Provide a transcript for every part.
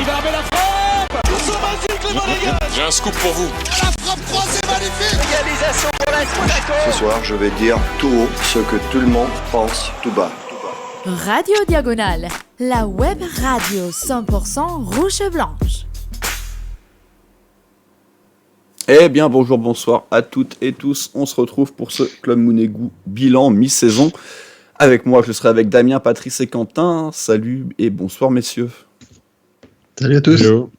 qui va armer la frappe. Ils sont magiques les Monégasques. J'ai un scoop pour vous. La frappe croisée magnifique. Réalisation pour l'AS Monaco. Ce soir, je vais dire tout haut ce que tout le monde pense tout bas. Radio Diagonale, la web radio 100% rouge et blanche. Eh bien, bonjour, bonsoir à toutes et tous. On se retrouve pour ce Club Monégasque bilan mi-saison. Avec moi, je serai avec Damien, Patrice et Quentin. Salut et bonsoir, messieurs. Salut à tous. Hello.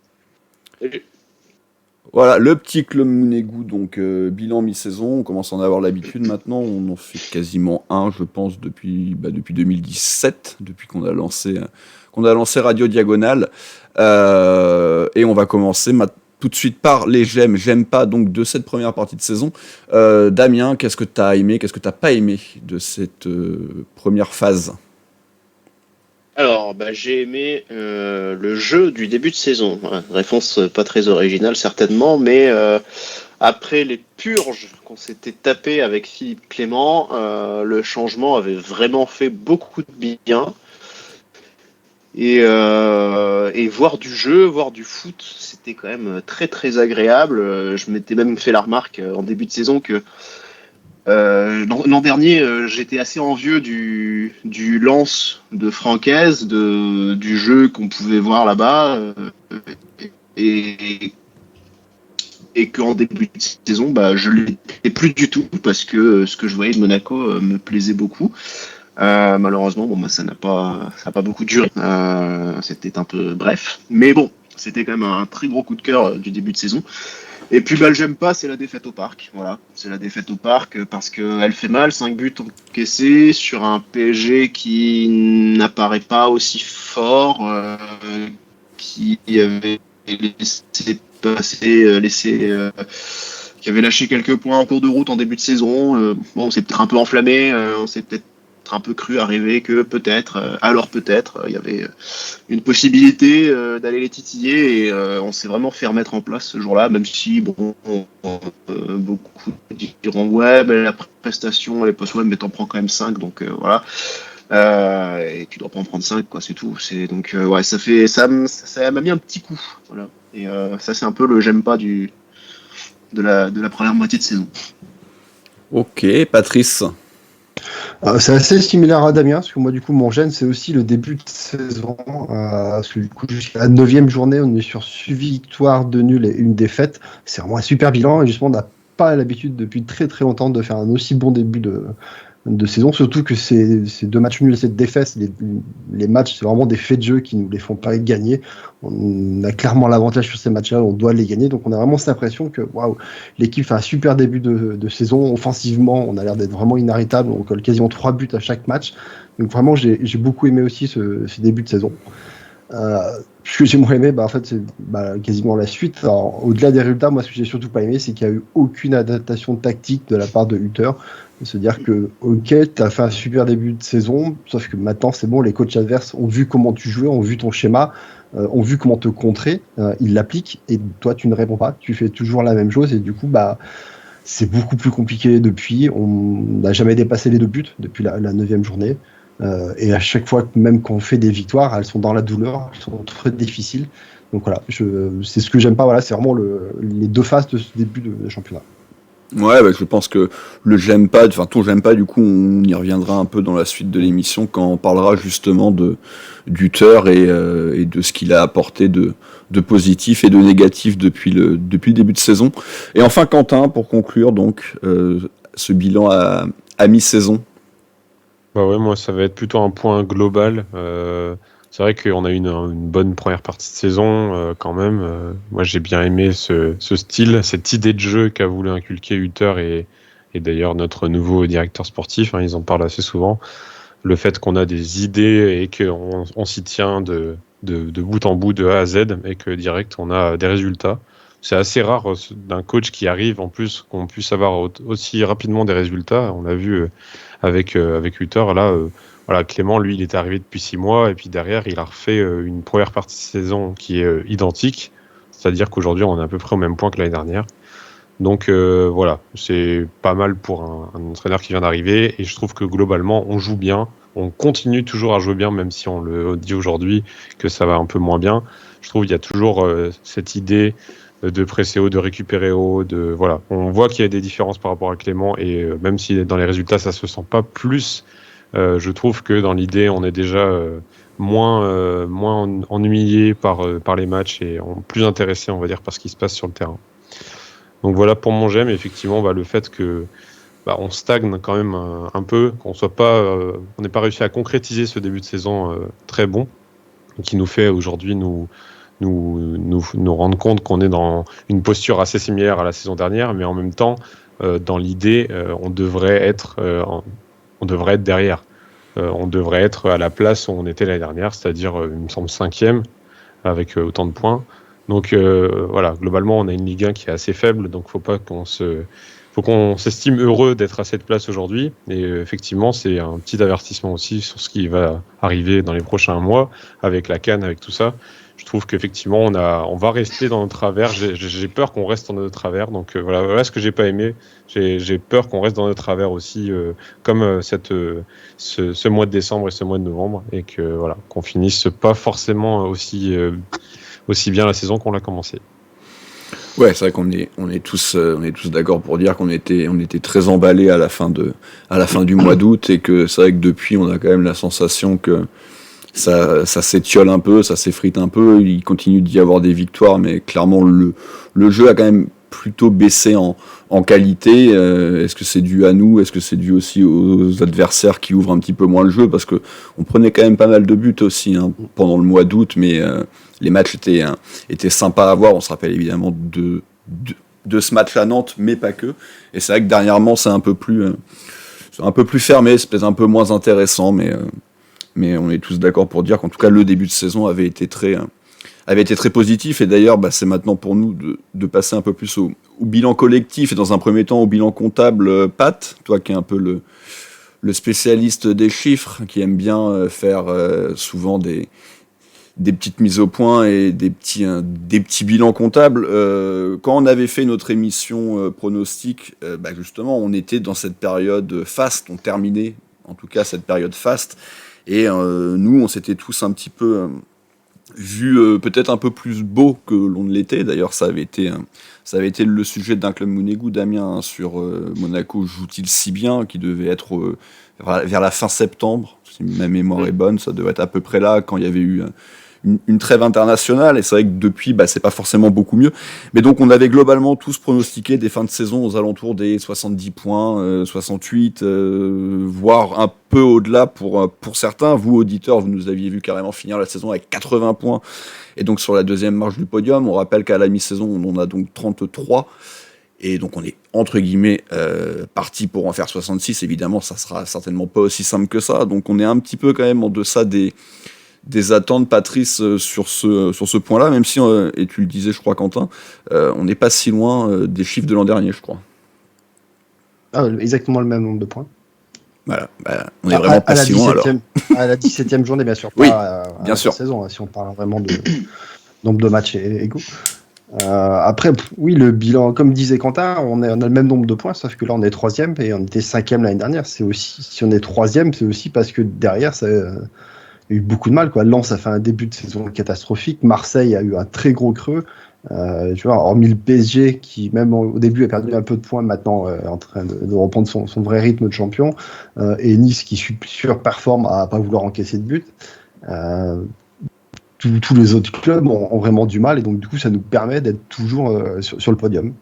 Voilà, le petit Club Monégasque, donc bilan mi-saison. On commence à en avoir l'habitude maintenant. On en fait quasiment un, je pense, depuis 2017, depuis qu'on a lancé Radio Diagonale. Et on va commencer tout de suite par les j'aime pas donc de cette première partie de saison. Damien, qu'est-ce que tu as aimé, qu'est-ce que tu n'as pas aimé de cette première phase ? Alors, j'ai aimé le jeu du début de saison. Réponse pas très originale certainement, mais après les purges qu'on s'était tapé avec Philippe Clément, le changement avait vraiment fait beaucoup de bien. Et voir du jeu, voir du foot, c'était quand même très très agréable. Je m'étais même fait la remarque en début de saison que l'an dernier, j'étais assez envieux du Lens de Francaise, du jeu qu'on pouvait voir là-bas, et qu'en début de saison, je l'étais plus du tout parce que ce que je voyais de Monaco me plaisait beaucoup. Malheureusement, ça n'a pas beaucoup duré. C'était un peu bref, mais bon, c'était quand même un très gros coup de cœur du début de saison. Et puis, le j'aime pas, c'est la défaite au parc. Voilà, c'est la défaite au parc parce qu'elle fait mal. 5 buts encaissés sur un PSG qui n'apparaît pas aussi fort, qui avait qui avait lâché quelques points en cours de route en début de saison. On s'est peut-être un peu enflammé, on s'est peut-être un peu cru arriver que peut-être il y avait une possibilité d'aller les titiller, et on s'est vraiment fait remettre en place ce jour-là, même si beaucoup diront la prestation elle est pas souhaitable, mais t'en prends quand même 5, donc voilà, et tu dois pas en prendre 5, quoi, c'est tout. Donc ça m'a mis un petit coup, voilà. Et ça c'est un peu le j'aime pas de la première moitié de saison. Ok, Patrice. C'est assez similaire à Damien, parce que moi, du coup, mon gêne, c'est aussi le début de saison. Parce que du coup, jusqu'à la 9e journée, on est sur 6 victoires, 2 nuls et 1 défaite. C'est vraiment un super bilan, et justement, on n'a pas l'habitude depuis très très longtemps de faire un aussi bon début de saison, surtout que ces 2 matchs nuls et cette défaite, les matchs, c'est vraiment des faits de jeu qui nous les font pas gagner. On a clairement l'avantage sur ces matchs-là, on doit les gagner, donc on a vraiment cette impression que l'équipe fait un super début de saison. Offensivement, on a l'air d'être vraiment inarrêtable, on colle quasiment 3 buts à chaque match, donc vraiment j'ai beaucoup aimé aussi ce début de saison. Ce que j'ai moins aimé, en fait, c'est quasiment la suite. Alors, au-delà des résultats, moi, ce que j'ai surtout pas aimé, c'est qu'il n'y a eu aucune adaptation tactique de la part de Hutter. C'est-à-dire que, ok, tu as fait un super début de saison, sauf que maintenant, c'est bon, les coachs adverses ont vu comment tu jouais, ont vu ton schéma, ont vu comment te contrer, ils l'appliquent, et toi, tu ne réponds pas, tu fais toujours la même chose, et du coup, c'est beaucoup plus compliqué depuis. On n'a jamais dépassé les 2 buts depuis la 9e journée. Et à chaque fois, même quand on fait des victoires, elles sont dans la douleur, elles sont très difficiles. Donc voilà, c'est ce que j'aime pas. Voilà, c'est vraiment les 2 phases de ce début de championnat. Ouais, je pense que ton j'aime pas, du coup, on y reviendra un peu dans la suite de l'émission quand on parlera justement d'Hutter et de ce qu'il a apporté de positif et de négatif depuis le début de saison. Et enfin, Quentin, pour conclure donc ce bilan à mi-saison. Moi, ça va être plutôt un point global. C'est vrai qu'on a eu une bonne première partie de saison quand même. Moi, j'ai bien aimé ce style, cette idée de jeu qu'a voulu inculquer Hutter et d'ailleurs notre nouveau directeur sportif. Ils en parlent assez souvent. Le fait qu'on a des idées et qu'on s'y tient de bout en bout, de A à Z, et que direct, on a des résultats. C'est assez rare d'un coach qui arrive, en plus, qu'on puisse avoir aussi rapidement des résultats. On l'a vu avec Hutter. Là, Clément, lui, il était arrivé depuis 6 mois, et puis derrière, il a refait une première partie de saison qui est identique. C'est-à-dire qu'aujourd'hui, on est à peu près au même point que l'année dernière. Donc c'est pas mal pour un entraîneur qui vient d'arriver, et je trouve que globalement, on joue bien. On continue toujours à jouer bien, même si on le dit aujourd'hui que ça va un peu moins bien. je trouve qu'il y a toujours cette idée de presser haut, de récupérer haut, voilà. On voit qu'il y a des différences par rapport à Clément, et même si dans les résultats ça se sent pas plus, je trouve que dans l'idée on est déjà moins ennuyé par les matchs et plus intéressé, on va dire, par ce qui se passe sur le terrain. Donc voilà pour mon j'aime. Effectivement, le fait que on stagne quand même un peu, qu'on soit pas, on n'ait pas réussi à concrétiser ce début de saison très bon, qui nous fait aujourd'hui nous rendre compte qu'on est dans une posture assez similaire à la saison dernière, mais en même temps, dans l'idée, on devrait être derrière. On devrait être à la place où on était l'année dernière, c'est-à-dire, il me semble, 5e, avec autant de points. Donc voilà, globalement, on a une Ligue 1 qui est assez faible, donc faut qu'on s'estime heureux d'être à cette place aujourd'hui. Et effectivement, c'est un petit avertissement aussi sur ce qui va arriver dans les prochains mois, avec la CAN, avec tout ça. Je trouve qu'effectivement, on va rester dans notre travers. J'ai peur qu'on reste dans notre travers. Donc voilà ce que j'ai pas aimé. J'ai peur qu'on reste dans notre travers aussi, comme ce mois de décembre et ce mois de novembre, et que qu'on finisse pas forcément aussi bien la saison qu'on l'a commencé. Ouais, c'est vrai qu'on est tous d'accord pour dire qu'on était très emballés à la fin du mois d'août, et que c'est vrai que depuis on a quand même la sensation que ça s'étiole un peu, ça s'effrite un peu. Il continue d'y avoir des victoires, mais clairement le jeu a quand même plutôt baissé en qualité. Est-ce que c'est dû à nous? Est-ce que c'est dû aussi aux adversaires qui ouvrent un petit peu moins le jeu? Parce que on prenait quand même pas mal de buts aussi pendant le mois d'août, mais les matchs étaient sympas à voir. On se rappelle évidemment de ce match à Nantes, mais pas que. Et c'est vrai que dernièrement c'est un peu plus fermé, c'est peut-être un peu moins intéressant, mais on est tous d'accord pour dire qu'en tout cas le début de saison avait été très positif. Et d'ailleurs c'est maintenant pour nous de passer un peu plus au bilan collectif, et dans un premier temps au bilan comptable. Pat, toi qui es un peu le spécialiste des chiffres, qui aime bien faire souvent des petites mises au point et des petits bilans comptables. Quand on avait fait notre émission pronostic, justement on était dans cette période faste, on terminait en tout cas cette période faste. Et nous, on s'était tous un petit peu vus peut-être un peu plus beaux que l'on ne l'était. D'ailleurs, ça avait été le sujet d'un club Mounegou, Damien, sur Monaco joue-t-il si bien, qui devait être vers la fin septembre. Si ma mémoire est bonne, ça devait être à peu près là, quand il y avait eu une trêve internationale. Et c'est vrai que depuis, c'est pas forcément beaucoup mieux. Mais donc, on avait globalement tous pronostiqué des fins de saison aux alentours des 70 points, 68, voire un peu au-delà pour certains. Vous, auditeurs, vous nous aviez vu carrément finir la saison avec 80 points. Et donc, sur la deuxième marche du podium, on rappelle qu'à la mi-saison, on en a donc 33. Et donc, on est, entre guillemets, parti pour en faire 66. Évidemment, ça sera certainement pas aussi simple que ça. Donc, on est un petit peu quand même en deçà des attentes, Patrice, sur ce point-là, même si, et tu le disais, je crois, Quentin, on n'est pas si loin des chiffres de l'an dernier, je crois. Exactement le même nombre de points. Voilà, on est vraiment pas si loin, alors. À la 17e journée, bien sûr. Oui, bien sûr. Saison, si on parle vraiment de nombre de matchs égaux. Après, oui, le bilan, comme disait Quentin, on a le même nombre de points, sauf que là, on est 3e et on était 5e l'année dernière. Si on est 3e, c'est aussi parce que derrière, ça a eu beaucoup de mal, quoi. Lens a fait un début de saison catastrophique. Marseille a eu un très gros creux. Tu vois, hormis le PSG qui, même au début, a perdu un peu de points, maintenant est en train de reprendre son vrai rythme de champion. Et Nice qui surperforme à pas vouloir encaisser de but. Tous les autres clubs ont vraiment du mal, et donc du coup, ça nous permet d'être toujours sur le podium.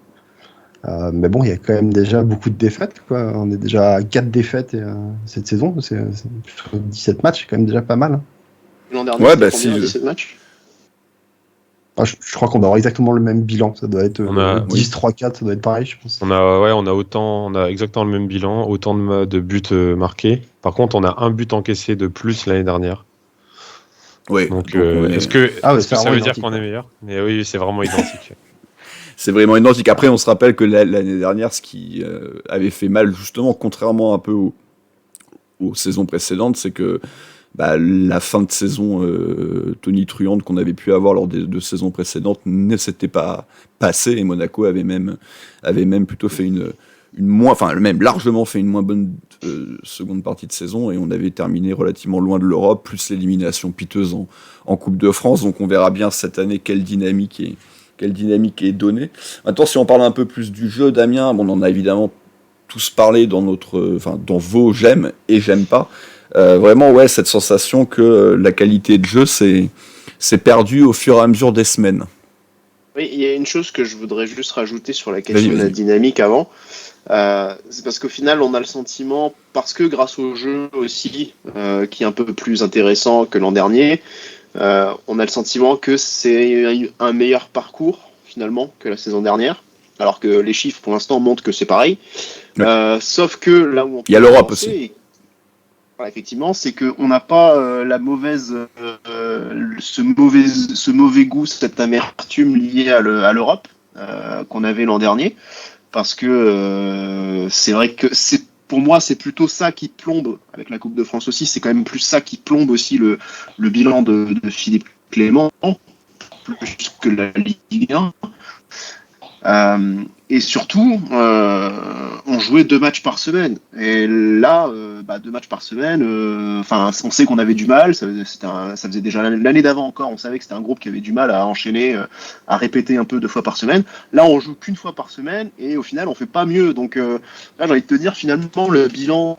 Mais bon, il y a quand même déjà beaucoup de défaites, quoi. On est déjà à 4 défaites cette saison. C'est 17 matchs, c'est quand même déjà pas mal. L'an dernier, c'était combien, 17 matchs? Je crois qu'on va avoir exactement le même bilan. Ça doit être 10-3-4, ça doit être pareil, je pense. On a exactement le même bilan, autant de buts marqués. Par contre, on a un but encaissé de plus l'année dernière. Oui. Donc est-ce que ça veut dire qu'on est meilleur? Mais oui, c'est vraiment identique. C'est vraiment identique. Après, on se rappelle que l'année dernière, ce qui avait fait mal, justement, contrairement un peu aux saisons précédentes, c'est que la fin de saison tonitruante qu'on avait pu avoir lors des 2 saisons précédentes ne s'était pas passée, et Monaco avait même plutôt fait même largement fait une moins bonne seconde partie de saison, et on avait terminé relativement loin de l'Europe, plus l'élimination piteuse en Coupe de France. Donc on verra bien cette année quelle dynamique est donnée. Maintenant, si on parle un peu plus du jeu, Damien, on en a évidemment tous parlé dans dans vos j'aime et j'aime pas. Vraiment, ouais, cette sensation que la qualité de jeu s'est perdue au fur et à mesure des semaines. Oui, il y a une chose que je voudrais juste rajouter sur la question de la dynamique avant. C'est parce qu'au final, on a le sentiment, parce que grâce au jeu aussi, qui est un peu plus intéressant que l'an dernier, on a le sentiment que c'est un meilleur parcours, finalement, que la saison dernière. Alors que les chiffres, pour l'instant, montrent que c'est pareil. Ouais. Sauf que là où on peut il y a l'Europe aussi. Voilà, effectivement, c'est qu'on n'a pas ce mauvais goût, cette amertume liée à l'Europe qu'on avait l'an dernier. Parce que c'est vrai que pour moi, c'est plutôt ça qui plombe, avec la Coupe de France aussi, c'est quand même plus ça qui plombe aussi le bilan de Philippe Clément, plus que la Ligue 1. Et surtout, on jouait 2 matchs par semaine. Et là, 2 matchs par semaine, on sait qu'on avait du mal. Ça faisait déjà l'année d'avant encore, on savait que c'était un groupe qui avait du mal à enchaîner, à répéter un peu 2 fois par semaine. Là, on joue qu'une fois par semaine et au final, on fait pas mieux. Donc là, j'ai envie de te dire, finalement, le bilan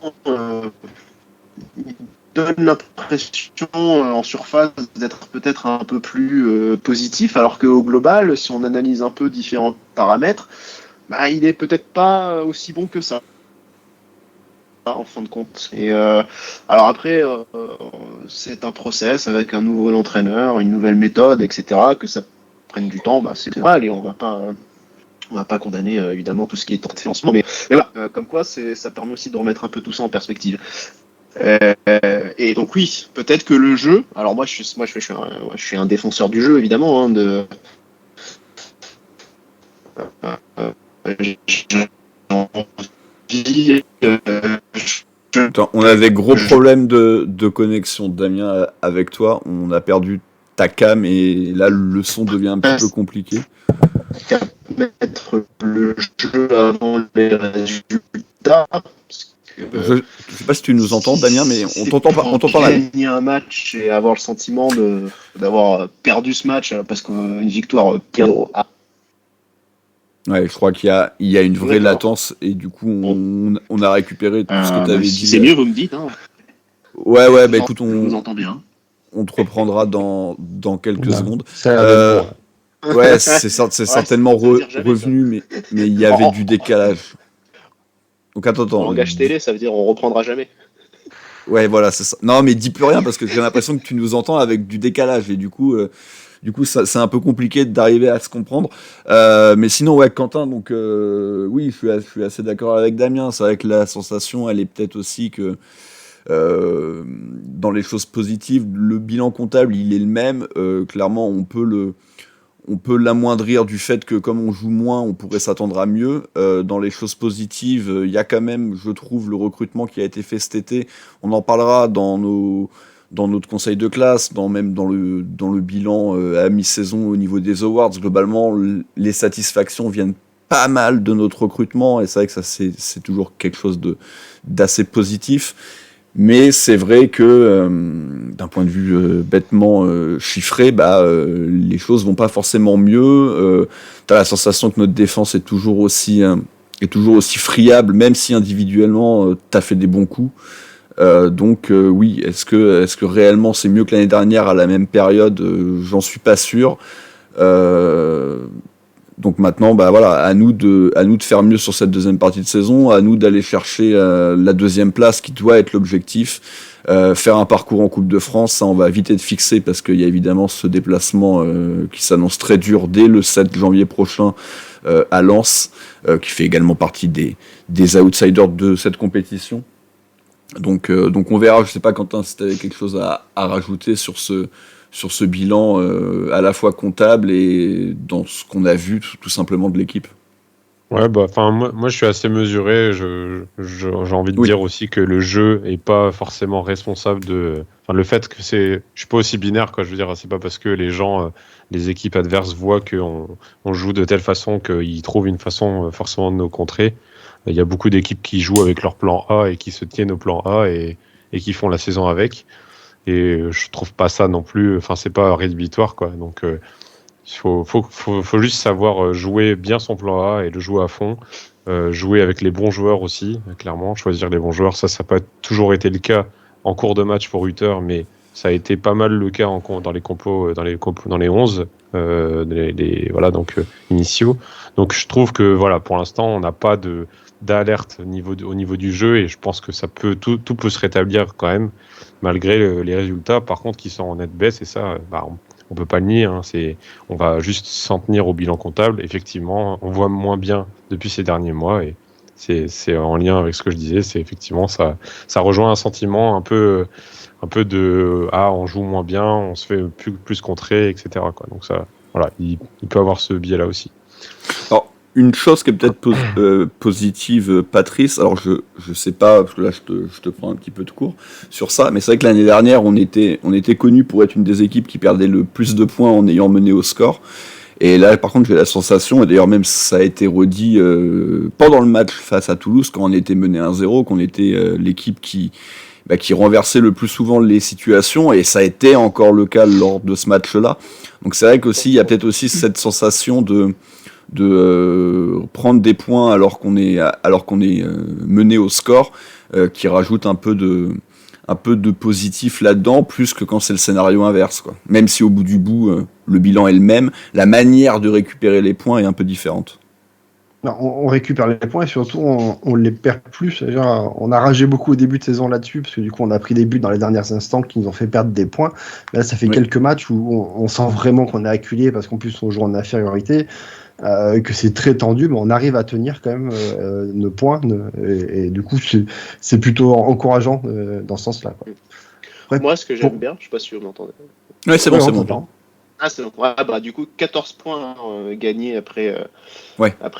donne l'impression en surface d'être peut-être un peu plus positif, alors qu'au global, si on analyse un peu différents paramètres, il est peut-être pas aussi bon que ça, en fin de compte. Et alors après, c'est un process avec un nouvel entraîneur, une nouvelle méthode, etc. Que ça prenne du temps, c'est normal, et on va pas condamner évidemment tout ce qui est tenté en ce moment. Mais voilà, comme quoi, ça permet aussi de remettre un peu tout ça en perspective. Et donc oui, peut-être que le jeu. Alors moi, je suis un défenseur du jeu évidemment. On a des gros problèmes de connexion, Damien, avec toi. On a perdu ta cam et là le son devient un petit peu compliqué. Mettre le jeu avant les résultats. Je sais pas si tu nous entends, Damien, mais on t'entend pas. On t'entend là. Gagner un match et avoir le sentiment d'avoir perdu ce match parce qu'une victoire Ouais, je crois qu'il y a une vraie latence et du coup on a récupéré tout ce que tu avais dit. C'est mieux, vous me dites. Hein. Ouais, écoute, je vous entends bien. On te reprendra dans quelques secondes. Ça ouais, c'est certainement revenu, mais il y avait du décalage. Donc attends. En langage télé, ça veut dire on reprendra jamais. Ouais, voilà, c'est ça. Non, mais dis plus rien parce que j'ai l'impression que tu nous entends avec du décalage et du coup, c'est un peu compliqué d'arriver à se comprendre. Mais sinon, ouais, Quentin, donc oui, je suis assez d'accord avec Damien. C'est vrai que la sensation, elle est peut-être aussi que dans les choses positives, le bilan comptable, il est le même. Clairement, on peut l'amoindrir du fait que comme on joue moins, on pourrait s'attendre à mieux. Dans les choses positives, il y a quand même, je trouve, le recrutement qui a été fait cet été. On en parlera dans notre conseil de classe, même dans le bilan à mi-saison au niveau des awards. Globalement, les satisfactions viennent pas mal de notre recrutement et c'est vrai que ça c'est toujours quelque chose d'assez positif. Mais c'est vrai que d'un point de vue bêtement chiffré, les choses vont pas forcément mieux. T'as la sensation que notre défense est toujours aussi friable, même si individuellement t'as fait des bons coups. Donc oui, est-ce que réellement c'est mieux que l'année dernière à la même période? J'en suis pas sûr. Donc maintenant, à nous de faire mieux sur cette deuxième partie de saison, à nous d'aller chercher la deuxième place qui doit être l'objectif. Faire un parcours en Coupe de France, ça on va vite être fixé parce qu'il y a évidemment ce déplacement qui s'annonce très dur dès le 7 janvier prochain à Lens, qui fait également partie des outsiders de cette compétition. Donc on verra. Je sais pas, Quentin, si tu avais quelque chose à rajouter sur ce bilan à la fois comptable et dans ce qu'on a vu tout simplement de l'équipe. Ouais, moi je suis assez mesuré. J'ai envie de dire aussi que le jeu est pas forcément responsable le fait que je suis pas aussi binaire, quoi. Je veux dire, c'est pas parce que les équipes adverses voient qu'on joue de telle façon qu'ils trouvent une façon forcément de nous contrer. Il y a beaucoup d'équipes qui jouent avec leur plan A et qui se tiennent au plan A et qui font la saison avec. Et je trouve pas ça non plus. Enfin, c'est pas rédhibitoire, quoi. Donc, il faut juste savoir jouer bien son plan A et le jouer à fond. Jouer avec les bons joueurs aussi, clairement. Choisir les bons joueurs, ça n'a pas toujours été le cas en cours de match pour Uther, mais ça a été pas mal le cas dans les compos, dans les 11, initiaux. Donc je trouve que voilà, pour l'instant, on n'a pas d'alerte au niveau du jeu et je pense que tout peut se rétablir quand même malgré les résultats. Par contre, qui sont en nette baisse et ça, on peut pas le nier. On va juste s'en tenir au bilan comptable. Effectivement, on voit moins bien depuis ces derniers mois et c'est en lien avec ce que je disais. C'est effectivement ça rejoint un sentiment un peu de on joue moins bien, on se fait plus contrer, etc. quoi. Donc ça, voilà, il peut avoir ce biais-là aussi. Alors, une chose qui est peut-être positive, Patrice, alors je sais pas, parce que là je te prends un petit peu de cours sur ça, mais c'est vrai que l'année dernière, on était connu pour être une des équipes qui perdait le plus de points en ayant mené au score. Et là, par contre, j'ai la sensation, et d'ailleurs même ça a été redit pendant le match face à Toulouse, quand on était mené 1-0, qu'on était l'équipe qui renversait le plus souvent les situations, et ça a été encore le cas lors de ce match-là. Donc c'est vrai qu'aussi, il y a peut-être aussi cette sensation de prendre des points alors qu'on est mené au score, qui rajoute un peu de positif là-dedans, plus que quand c'est le scénario inverse, quoi. Même si au bout du bout, le bilan est le même, la manière de récupérer les points est un peu différente. Non, on récupère les points et surtout on les perd plus. C'est-à-dire, on a ragé beaucoup au début de saison là-dessus parce que du coup on a pris des buts dans les derniers instants qui nous ont fait perdre des points. Mais là ça fait quelques matchs où on sent vraiment qu'on est acculé parce qu'en plus on joue en infériorité, que c'est très tendu, mais on arrive à tenir quand même nos points et du coup c'est plutôt encourageant dans ce sens-là, quoi. Après, moi ce que j'aime bien, je sais pas si vous m'entendez. Ouais, c'est bon. Ah, c'est bon. Ouais, du coup, 14 points gagnés après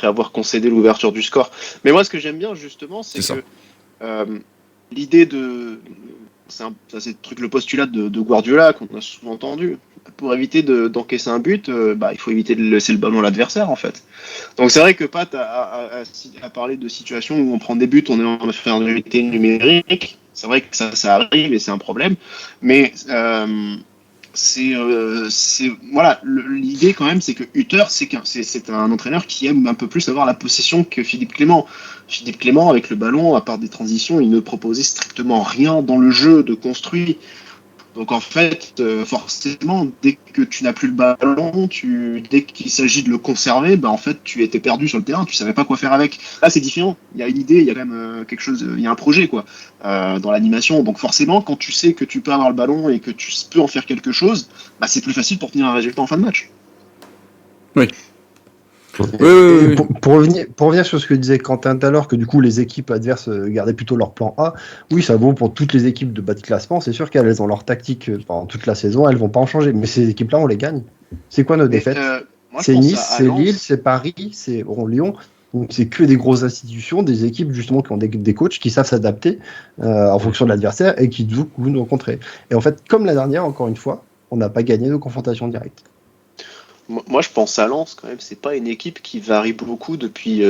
avoir concédé l'ouverture du score. Mais moi, ce que j'aime bien, justement, c'est que l'idée de... C'est le postulat de Guardiola qu'on a souvent entendu. Pour éviter d'encaisser un but, il faut éviter de laisser le ballon à l'adversaire, en fait. Donc c'est vrai que Pat a parlé de situations où on prend des buts, on est en infériorité numérique. C'est vrai que ça arrive et c'est un problème. Mais... l'idée quand même, c'est que Uther, c'est un entraîneur qui aime un peu plus avoir la possession que Philippe Clément. Philippe Clément, avec le ballon, à part des transitions, il ne proposait strictement rien dans le jeu de construit. Donc en fait, forcément, dès que tu n'as plus le ballon, dès qu'il s'agit de le conserver, en fait, tu étais perdu sur le terrain, tu savais pas quoi faire avec. Là, c'est différent. Il y a une idée, il y a quand même quelque chose, il y a un projet, quoi, dans l'animation. Donc forcément, quand tu sais que tu peux avoir le ballon et que tu peux en faire quelque chose, c'est plus facile pour tenir un résultat en fin de match. Oui. Oui. Pour revenir sur ce que disait Quentin tout à l'heure, que du coup les équipes adverses gardaient plutôt leur plan A, oui, ça vaut pour toutes les équipes de bas de classement. C'est sûr qu'elles ont leur tactique pendant toute la saison, elles vont pas en changer. Mais ces équipes-là, on les gagne. C'est quoi nos défaites? C'est Nice, c'est Lille, c'est Paris, c'est Lyon. Donc c'est que des grosses institutions, des équipes justement qui ont des coachs qui savent s'adapter en fonction de l'adversaire et qui du coup nous rencontrer. Et en fait, comme la dernière, encore une fois, on n'a pas gagné nos confrontations directes. Moi, je pense à Lens, quand même. C'est pas une équipe qui varie beaucoup depuis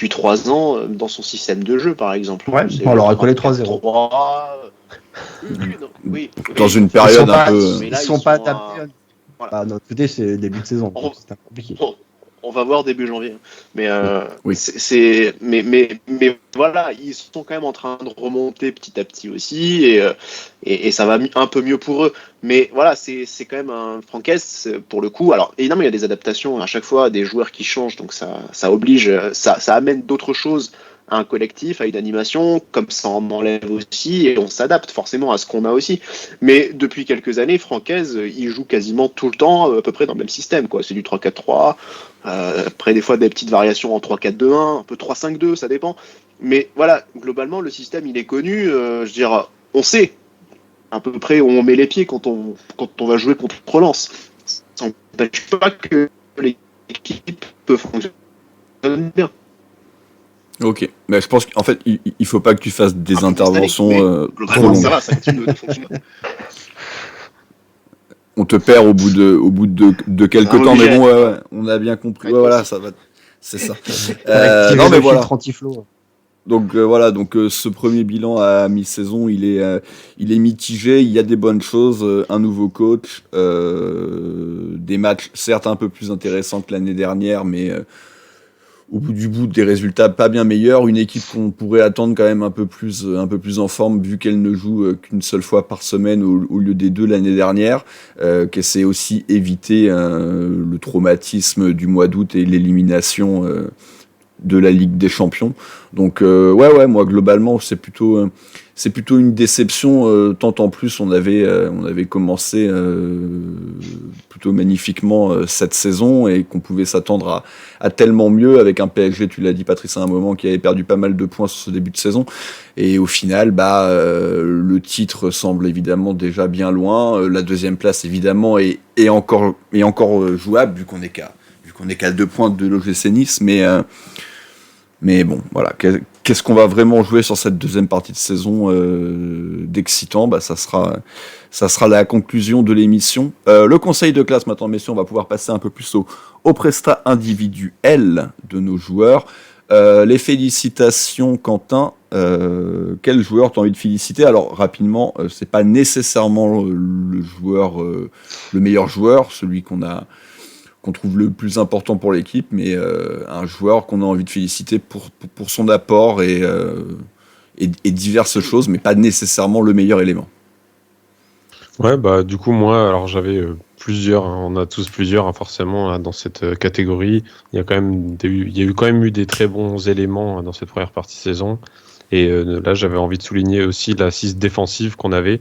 3 ans dans son système de jeu, par exemple. Ouais, on leur a collé 3-0. Oui. Dans une période un peu... Ils sont pas adaptés. Voilà. D'un autre côté, c'est le début de saison. C'est compliqué. On va voir début janvier. Mais, oui. mais voilà, ils sont quand même en train de remonter petit à petit aussi, et ça va un peu mieux pour eux. Mais voilà, c'est quand même un Francaise, pour le coup. Alors, évidemment, il y a des adaptations à chaque fois, des joueurs qui changent, donc ça oblige, ça amène d'autres choses à un collectif, à une animation, comme ça en enlève aussi, et on s'adapte forcément à ce qu'on a aussi. Mais depuis quelques années, Francaise, il joue quasiment tout le temps à peu près dans le même système, quoi. C'est du 3-4-3, après des fois des petites variations en 3-4-2-1, un peu 3-5-2, ça dépend. Mais voilà, globalement, le système, il est connu, je veux dire, on sait à peu près où on met les pieds quand on va jouer contre Lens. Ça n'empêche pas que l'équipe peut fonctionner bien. Ok, mais je pense qu'en fait, il faut pas que tu fasses des interventions trop longues. Ça va, ça continue de fonctionner. On te perd au bout de quelques temps, mais bon, on a bien compris. Ouais, voilà, ça C'est ça. Non, mais voilà. Antiflow. Donc voilà, ce premier bilan à mi-saison, il est mitigé. Il y a des bonnes choses, un nouveau coach, des matchs certes un peu plus intéressants que l'année dernière, mais au bout du bout des résultats pas bien meilleurs. Une équipe qu'on pourrait attendre quand même un peu plus en forme vu qu'elle ne joue qu'une seule fois par semaine au lieu des 2 l'année dernière, qui essaie aussi éviter le traumatisme du mois d'août et l'élimination de la Ligue des Champions. Donc ouais, moi globalement c'est plutôt une déception, tant en plus on avait commencé plutôt magnifiquement cette saison et qu'on pouvait s'attendre à tellement mieux avec un PSG, tu l'as dit Patrice à un moment, qui avait perdu pas mal de points sur ce début de saison, et au final le titre semble évidemment déjà bien loin, la deuxième place évidemment est encore jouable vu qu'on est qu'à 2 points de l'OGC Nice, mais bon, voilà. Qu'est-ce qu'on va vraiment jouer sur cette deuxième partie de saison d'excitant ? Ça sera la conclusion de l'émission. Le conseil de classe maintenant, messieurs, on va pouvoir passer un peu plus au prestat individuel de nos joueurs. Les félicitations, Quentin. Quel joueur t'as envie de féliciter ? Alors rapidement, c'est pas nécessairement le meilleur joueur, celui qu'on trouve le plus important pour l'équipe, mais un joueur qu'on a envie de féliciter pour son apport et diverses choses, mais pas nécessairement le meilleur élément. Ouais, du coup, moi, alors j'avais plusieurs, on a tous plusieurs forcément dans cette catégorie. Il y a eu quand même eu des très bons éléments dans cette première partie de saison. Et là, j'avais envie de souligner aussi l'assise défensive qu'on avait.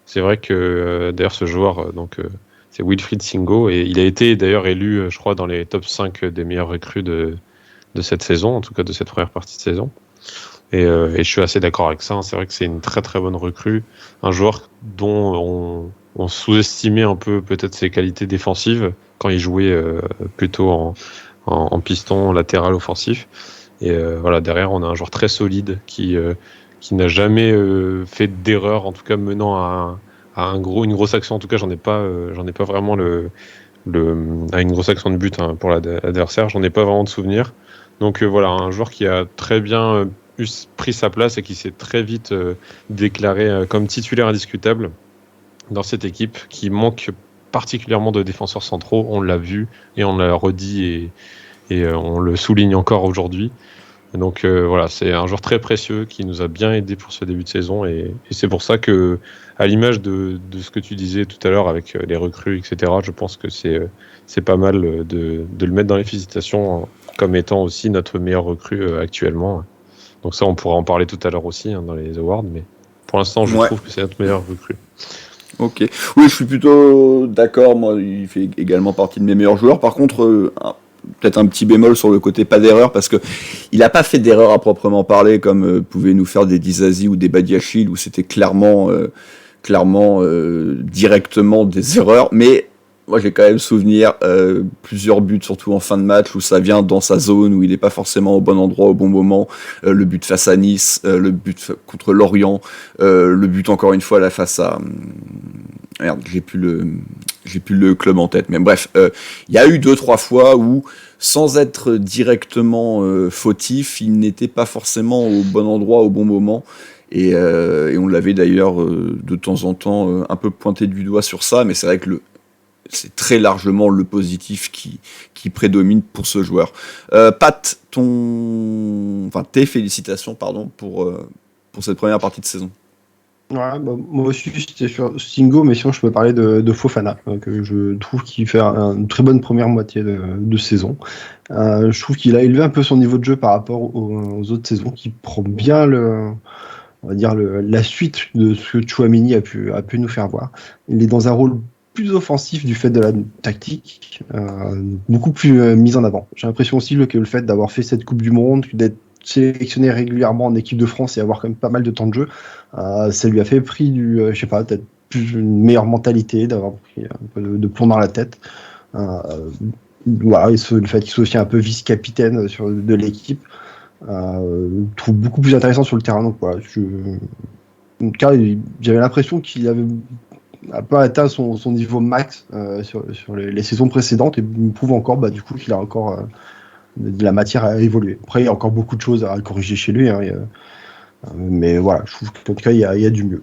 C'est vrai que d'ailleurs, ce joueur, c'est Wilfried Singo, et il a été d'ailleurs élu, je crois, dans les top 5 des meilleures recrues de cette saison, en tout cas de cette première partie de saison. Et je suis assez d'accord avec ça. C'est vrai que c'est une très très bonne recrue, un joueur dont on sous-estimait un peu peut-être ses qualités défensives quand il jouait plutôt en piston latéral offensif. Et voilà, derrière on a un joueur très solide qui n'a jamais fait d'erreur, en tout cas menant à une grosse action. En tout cas, j'en ai pas vraiment à une grosse action de but pour l'adversaire. J'en ai pas vraiment de souvenir. Donc voilà, un joueur qui a très bien pris sa place et qui s'est très vite déclaré comme titulaire indiscutable dans cette équipe, qui manque particulièrement de défenseurs centraux. On l'a vu et on l'a redit et on le souligne encore aujourd'hui. Donc voilà, c'est un joueur très précieux qui nous a bien aidé pour ce début de saison, et c'est pour ça que, à l'image de ce que tu disais tout à l'heure avec les recrues, etc., je pense que c'est pas mal de le mettre dans les félicitations comme étant aussi notre meilleur recrue actuellement. Donc ça, on pourra en parler tout à l'heure aussi dans les awards, mais pour l'instant, je trouve que c'est notre meilleur recrue. Ok. Oui, je suis plutôt d'accord. Moi, il fait également partie de mes meilleurs joueurs. Par contre, peut-être un petit bémol sur le côté pas d'erreur, parce que il n'a pas fait d'erreur à proprement parler comme pouvaient nous faire des Dizazi ou des Badiachil, où c'était clairement directement des erreurs. Mais moi, j'ai quand même souvenir plusieurs buts, surtout en fin de match, où ça vient dans sa zone, où il n'est pas forcément au bon endroit au bon moment. Le but face à Nice, le but contre Lorient, le but encore une fois là face à... Merde, j'ai plus le club en tête, mais bref, il y a eu 2-3 fois où, sans être directement fautif, il n'était pas forcément au bon endroit au bon moment, et on l'avait d'ailleurs de temps en temps un peu pointé du doigt sur ça, mais c'est vrai que c'est très largement le positif qui prédomine pour ce joueur. Pat, tes félicitations pour cette première partie de saison. Ouais, moi aussi c'était sur Singo, mais sinon je peux parler de Fofana, que je trouve qu'il fait une très bonne première moitié de saison. Je trouve qu'il a élevé un peu son niveau de jeu par rapport aux autres saisons, qui prend bien la suite de ce que Tchouaméni a pu nous faire voir. Il est dans un rôle plus offensif du fait de la tactique, beaucoup plus mis en avant. J'ai l'impression aussi que le fait d'avoir fait cette Coupe du Monde, d'être sélectionné régulièrement en équipe de France et avoir quand même pas mal de temps de jeu, ça lui a fait pris peut-être plus une meilleure mentalité, d'avoir pris un peu de plomb dans la tête. Voilà, et le fait qu'il soit aussi un peu vice-capitaine de l'équipe, je trouve beaucoup plus intéressant sur le terrain. Donc voilà, en tout cas, j'avais l'impression qu'il avait n'a pas atteint son niveau max sur les saisons précédentes, et il me prouve encore du coup qu'il a encore de la matière à évoluer. Après, il y a encore beaucoup de choses à corriger chez lui, hein, mais voilà, je trouve qu'en tout cas, il y a du mieux.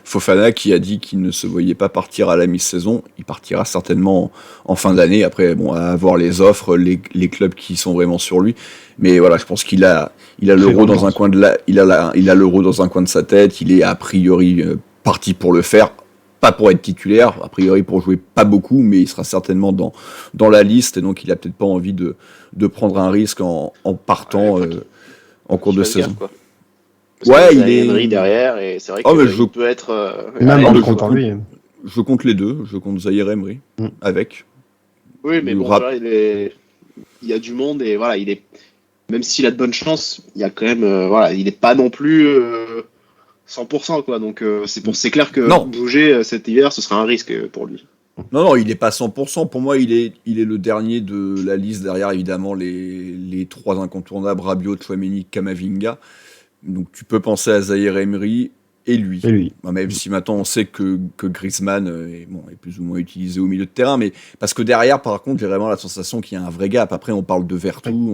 Fofana qui a dit qu'il ne se voyait pas partir à la mi-saison, il partira certainement en fin d'année, après bon, à voir les offres, les clubs qui sont vraiment sur lui, mais voilà, je pense qu'il a l'euro dans un coin de il a l'euro dans un coin de sa tête, il est a priori parti pour le faire, pas pour être titulaire, a priori pour jouer pas beaucoup, mais il sera certainement dans la liste, et donc il a peut-être pas envie de prendre un risque en partant en cours de saison. Quoi. Ouais, il est Emery derrière, et c'est vrai qu'il peut être. Même en comptant lui. Je compte les deux, je compte Zaïre Emery avec. Oui, mais bon, il y a du monde, et voilà, même s'il a de bonnes chances, il y a quand même, il n'est pas non plus 100%, quoi. Donc c'est clair que bouger cet hiver, ce sera un risque pour lui. Non, il n'est pas 100%. Pour moi, il est le dernier de la liste. Derrière, évidemment, les trois incontournables, Rabiot, Tchouaméni, Camavinga. Donc tu peux penser à Zaïre Emery et lui. Même si maintenant on sait que Griezmann est plus ou moins utilisé au milieu de terrain, mais parce que derrière, par contre, j'ai vraiment la sensation qu'il y a un vrai gap. Après, on parle de Vertou,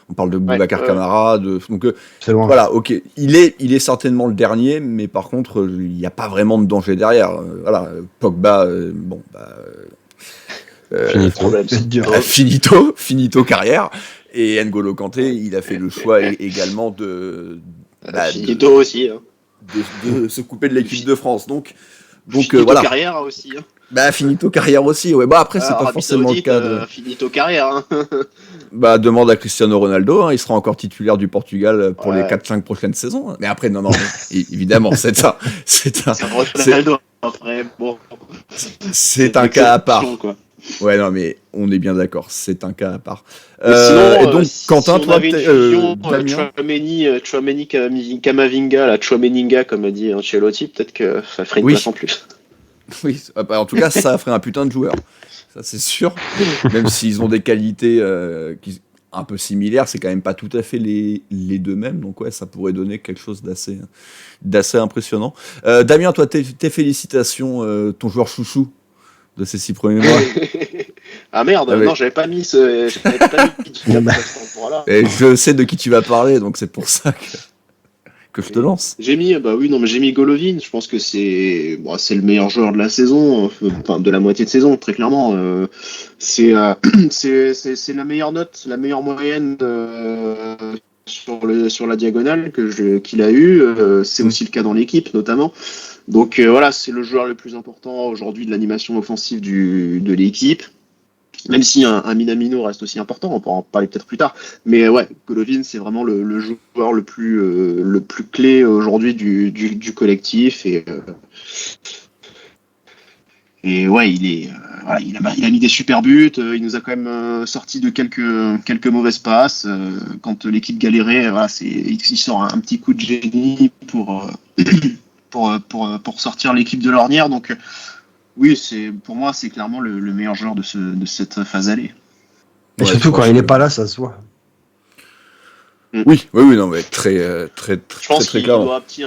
on parle de Boubacar Kamara, donc voilà, ok, il est certainement le dernier, mais par contre, il n'y a pas vraiment de danger derrière. Voilà, Pogba, finito carrière. Et N'Golo Kanté, il a fait le choix également de aussi, hein. de se couper de l'équipe de France. Donc finito voilà. Carrière aussi. Hein. Finito carrière aussi. Ouais. Après, c'est pas forcément le cas de. Finito carrière. Hein. Demande à Cristiano Ronaldo. Hein, il sera encore titulaire du Portugal pour les 4-5 prochaines saisons. Mais après, non, évidemment, c'est un. Ronaldo. Après, bon. C'est un cas à part. Quoi. Ouais, non, mais on est bien d'accord, c'est un cas à part. Sinon, et donc, Quentin, toi, Tchouaméni, Camavinga, la Tchouaméninga, comme a dit Ancelotti, peut-être que ça ferait une place en plus. Oui, en tout cas, ça ferait un putain de joueur. Ça, c'est sûr. Même s'ils ont des qualités un peu similaires, c'est quand même pas tout à fait les deux mêmes. Donc, ouais, ça pourrait donner quelque chose d'assez impressionnant. Damien, toi, tes félicitations, ton joueur chouchou de ces 6 premiers mois. Ah merde, non, j'avais pas mis ce. Et je sais de qui tu vas parler, donc c'est pour ça que je te lance. J'ai mis Golovin. Je pense que c'est le meilleur joueur de la saison, enfin de la moitié de saison, très clairement. C'est la meilleure note, la meilleure moyenne sur la diagonale qu'il a eu. C'est aussi le cas dans l'équipe, notamment. Donc c'est le joueur le plus important aujourd'hui de l'animation offensive de l'équipe, même si un Minamino reste aussi important, on pourra en parler peut-être plus tard, mais Golovin c'est vraiment le joueur le plus clé aujourd'hui du collectif, et il a mis des super buts, il nous a quand même sorti de quelques mauvaises passes, quand l'équipe galérait, il sort un petit coup de génie pour sortir l'équipe de l'ornière. Donc oui, pour moi c'est clairement le meilleur joueur de cette phase allée. Et surtout quand il n'est pas là, ça se voit. Oui, non, mais très je pense qu'il doit un petit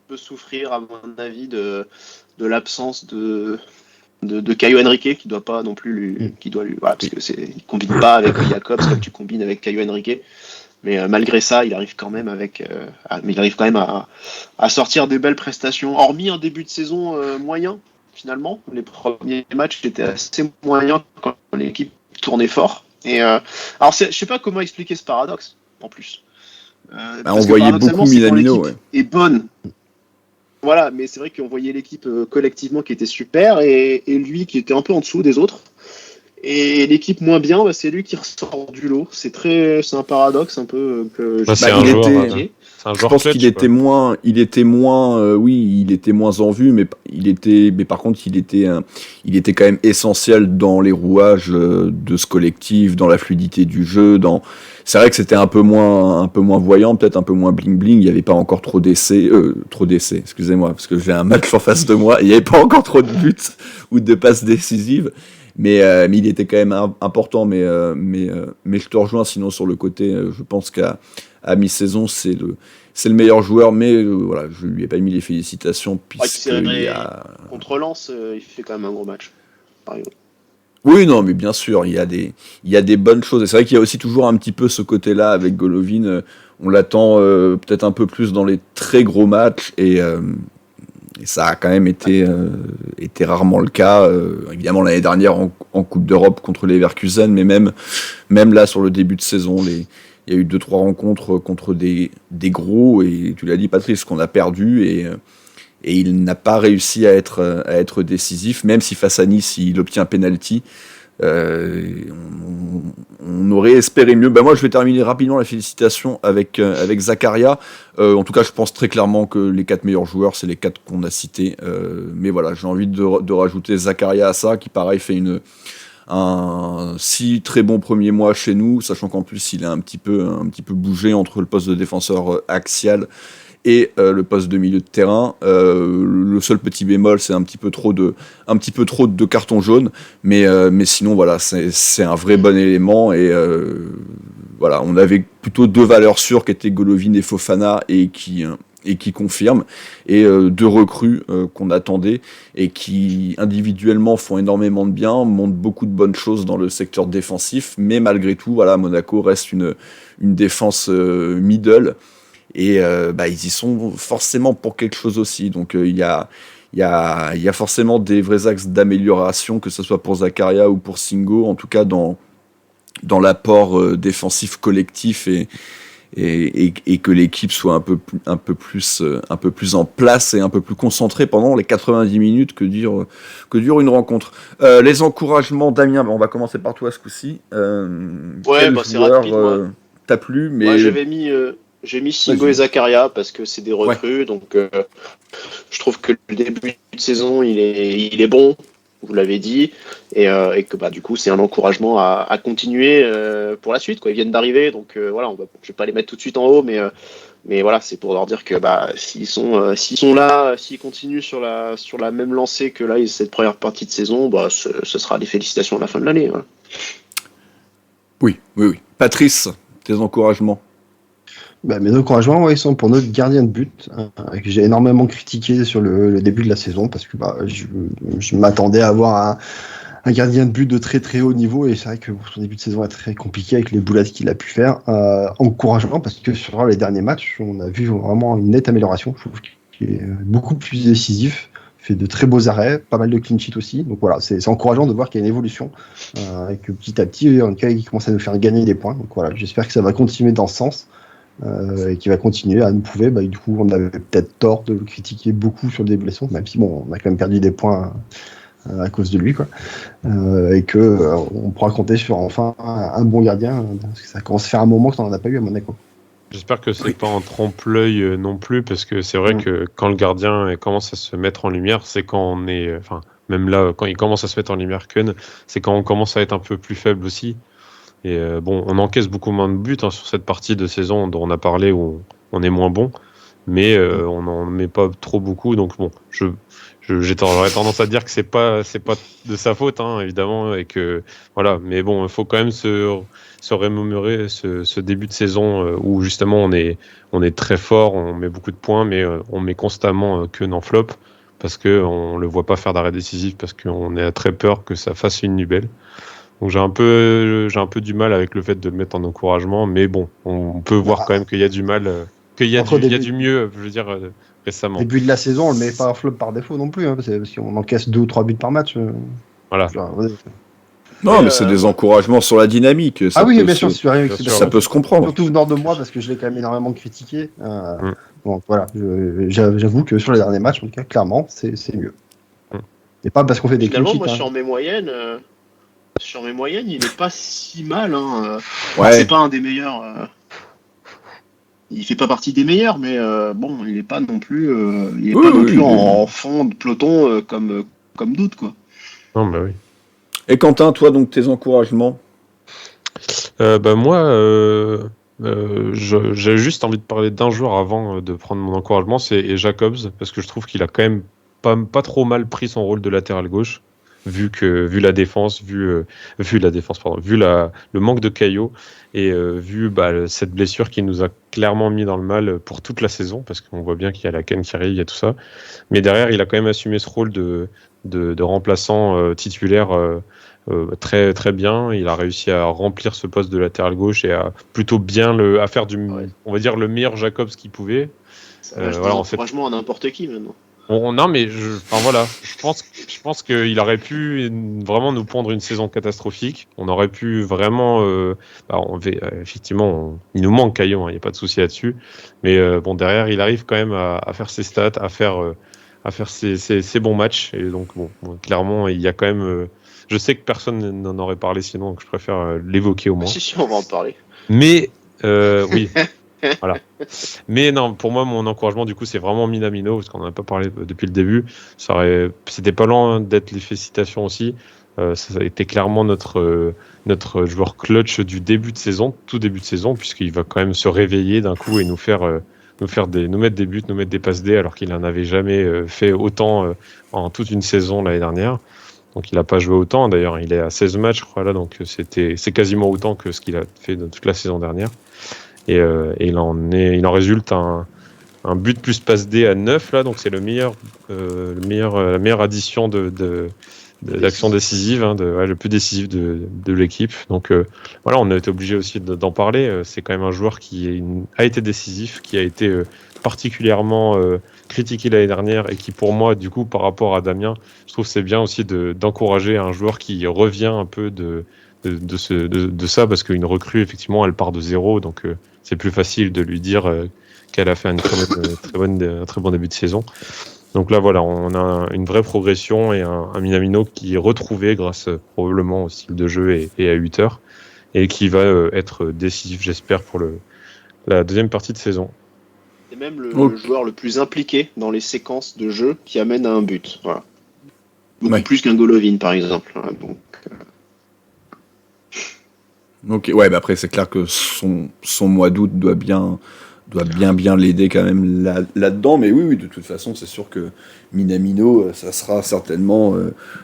peu souffrir, à mon avis, de l'absence de Caio Henrique, qui doit pas non plus parce que il combine pas avec Jacobs comme tu combines avec Caio Henrique. Mais malgré ça, il arrive quand même à sortir des belles prestations. Hormis un début de saison moyen, finalement. Les premiers matchs étaient assez moyens quand l'équipe tournait fort. Et alors, je sais pas comment expliquer ce paradoxe, en plus. On voyait beaucoup Minamino. Est bonne. Voilà, mais c'est vrai qu'on voyait l'équipe collectivement qui était super, et lui qui était un peu en dessous des autres. Et l'équipe moins bien, c'est lui qui ressort du lot. C'est un paradoxe un peu que je pense qu'il était moins, il était moins en vue, mais par contre, il était quand même essentiel dans les rouages de ce collectif, dans la fluidité du jeu, c'est vrai que c'était un peu moins voyant, peut-être un peu moins bling bling. Il n'y avait pas encore trop d'essais, excusez-moi, parce que j'ai un match en face de moi. Il n'y avait pas encore trop de buts ou de passes décisives. Mais il était quand même important, mais je te rejoins sinon sur le côté, je pense qu'à mi-saison c'est le meilleur joueur, mais je lui ai pas mis les félicitations puisque contre Lens, il fait quand même un gros match, par exemple. Oui, non, mais bien sûr, il y a des bonnes choses. Et c'est vrai qu'il y a aussi toujours un petit peu ce côté-là avec Golovin. On l'attend peut-être un peu plus dans les très gros matchs et ça a quand même été rarement le cas. Évidemment, l'année dernière en Coupe d'Europe contre les Leverkusen, mais même là sur le début de saison, il y a eu 2-3 rencontres contre des gros et tu l'as dit, Patrice, qu'on a perdu et il n'a pas réussi à être décisif, même si face à Nice, il obtient un penalty. On aurait espéré mieux. Moi, je vais terminer rapidement la félicitation avec Zakaria. En tout cas, je pense très clairement que les 4 meilleurs joueurs, c'est les 4 qu'on a cités. Mais voilà, j'ai envie de rajouter Zakaria à ça, qui pareil fait un si très bon premier mois chez nous, sachant qu'en plus il a un petit peu bougé entre le poste de défenseur axial et le poste de milieu de terrain. Le seul petit bémol, c'est un petit peu trop de cartons jaunes, mais sinon voilà, c'est un vrai bon élément et voilà, on avait plutôt 2 valeurs sûres qui étaient Golovin et Fofana et qui confirment, et 2 recrues qu'on attendait et qui individuellement font énormément de bien, montrent beaucoup de bonnes choses dans le secteur défensif, mais malgré tout, voilà, Monaco reste une défense middle. Et ils y sont forcément pour quelque chose aussi. Donc il y a forcément des vrais axes d'amélioration, que ce soit pour Zakaria ou pour Singo, en tout cas dans l'apport défensif collectif et que l'équipe soit un peu plus en place et un peu plus concentrée pendant les 90 minutes que dure une rencontre. Les encouragements, Damien, on va commencer par toi ce coup-ci. Ouais, c'est rapide. T'as plu, mais moi j'ai mis Singo et Zakaria parce que c'est des recrues, ouais. Donc je trouve que le début de saison il est bon, vous l'avez dit, et que du coup c'est un encouragement à continuer pour la suite, quoi. Ils viennent d'arriver, donc voilà, je vais pas les mettre tout de suite en haut, mais voilà, c'est pour leur dire que s'ils sont là, s'ils continuent sur la même lancée que là cette première partie de saison, ce sera des félicitations à la fin de l'année. Voilà. Oui. Patrice, tes encouragements. Mes encouragements, ils sont pour notre gardien de but, que j'ai énormément critiqué sur le début de la saison, parce que je m'attendais à avoir un gardien de but de très très haut niveau, et c'est vrai que son début de saison est très compliqué avec les boulades qu'il a pu faire. Encouragement, parce que sur les derniers matchs, on a vu vraiment une nette amélioration. Je trouve qu'il est beaucoup plus décisif, fait de très beaux arrêts, pas mal de clean sheet aussi. Donc voilà, c'est encourageant de voir qu'il y a une évolution, et que petit à petit, en tout cas, il commence à nous faire gagner des points. Donc voilà, j'espère que ça va continuer dans ce sens. Et qui va continuer à nous prouver. Du coup, on avait peut-être tort de le critiquer beaucoup sur le début de la saison, même si on a quand même perdu des points à cause de lui, quoi. Et que on pourra compter sur enfin un bon gardien, parce que ça commence à faire un moment qu'on n'en a pas eu à Monaco. J'espère que c'est pas un trompe-l'œil non plus, parce que c'est vrai que quand le gardien commence à se mettre en lumière, c'est quand on est, même là, quand il commence à se mettre en lumière, c'est quand on commence à être un peu plus faible aussi. Et on encaisse beaucoup moins de buts sur cette partie de saison dont on a parlé, où on est moins bon, mais on n'en met pas trop beaucoup. Donc j'aurais tendance à dire que c'est pas de sa faute, évidemment, et que voilà. Mais il faut quand même se remémorer ce début de saison où justement on est très fort, on met beaucoup de points, mais on met constamment en flop parce que on le voit pas faire d'arrêt décisif, parce qu'on a très peur que ça fasse une nubelle. Donc j'ai un peu du mal avec le fait de le mettre en encouragement, mais bon, on peut voir quand même qu'il y a du mal, qu'il y a du mieux, je veux dire, récemment. Début de la saison, on le met pas en flop par défaut non plus, parce qu'on encaisse 2 ou 3 buts par match. Voilà. Non, mais c'est des encouragements sur la dynamique. Oui, bien sûr, ça peut se comprendre. Surtout venant de moi, parce que je l'ai quand même énormément critiqué. Donc voilà, j'avoue que sur les derniers matchs, en tout cas, clairement, c'est mieux. Et pas parce qu'on fait des clean sheets. Moi, sur mes moyennes, il est pas si mal. Ouais. C'est pas un des meilleurs. Il fait pas partie des meilleurs, mais il est pas non plus. En fond de peloton comme d'autres, quoi. Non, oui. Et Quentin, toi, donc tes encouragements? Moi, j'ai juste envie de parler d'un joueur avant de prendre mon encouragement, c'est Jacobs, parce que je trouve qu'il a quand même pas trop mal pris son rôle de latéral gauche. vu la défense, vu le manque de Caio et vu cette blessure qui nous a clairement mis dans le mal pour toute la saison, parce qu'on voit bien qu'il y a la canne qui arrive, il y a tout ça. Mais derrière, il a quand même assumé ce rôle de remplaçant titulaire très très bien. Il a réussi à remplir ce poste de latéral gauche et à plutôt bien à faire on va dire le meilleur Jacobs qu'il pouvait. Encouragement à n'importe qui maintenant. Non, mais je pense qu'il aurait pu vraiment nous pondre une saison catastrophique. On aurait pu vraiment, effectivement, il nous manque Caillon, il n'y a pas de souci là-dessus. Mais derrière, il arrive quand même à faire ses stats, à faire ses bons matchs. Et donc, clairement, il y a quand même. Je sais que personne n'en aurait parlé sinon, donc je préfère l'évoquer au moins. Si, on va en parler. Mais oui. Voilà. Mais non, pour moi, mon encouragement, du coup, c'est vraiment Minamino, parce qu'on n'en a pas parlé depuis le début. C'était pas loin d'être les félicitations aussi. Ça a été clairement notre joueur clutch du début de saison, tout début de saison, puisqu'il va quand même se réveiller d'un coup et nous mettre des buts, nous mettre des passes D, alors qu'il n'en avait jamais fait autant en toute une saison l'année dernière. Donc il n'a pas joué autant, d'ailleurs, il est à 16 matchs, je crois, là, donc c'est quasiment autant que ce qu'il a fait dans toute la saison dernière. Et il en résulte un but plus passe D à 9 là, donc c'est la meilleure addition d'action décisive, le plus décisif de l'équipe. Donc voilà, on a été obligé aussi d'en parler. C'est quand même un joueur qui a été décisif, qui a été particulièrement critiqué l'année dernière et qui, pour moi, du coup, par rapport à Damien, je trouve que c'est bien aussi d'encourager un joueur qui revient un peu de ça, parce qu'une recrue, effectivement, elle part de zéro, donc c'est plus facile de lui dire qu'elle a fait un très bon début de saison. Donc là, voilà, on a une vraie progression et un Minamino qui est retrouvé grâce probablement au style de jeu et à 8 heures, et qui va être décisif, j'espère, pour la deuxième partie de saison. C'est même le joueur le plus impliqué dans les séquences de jeu qui amènent à un but. Voilà. Beaucoup plus qu'un Golovin, par exemple. Donc, Ok, ouais, après c'est clair que son mois d'août doit bien l'aider quand même là-dedans, mais oui, de toute façon, c'est sûr que Minamino, ça sera certainement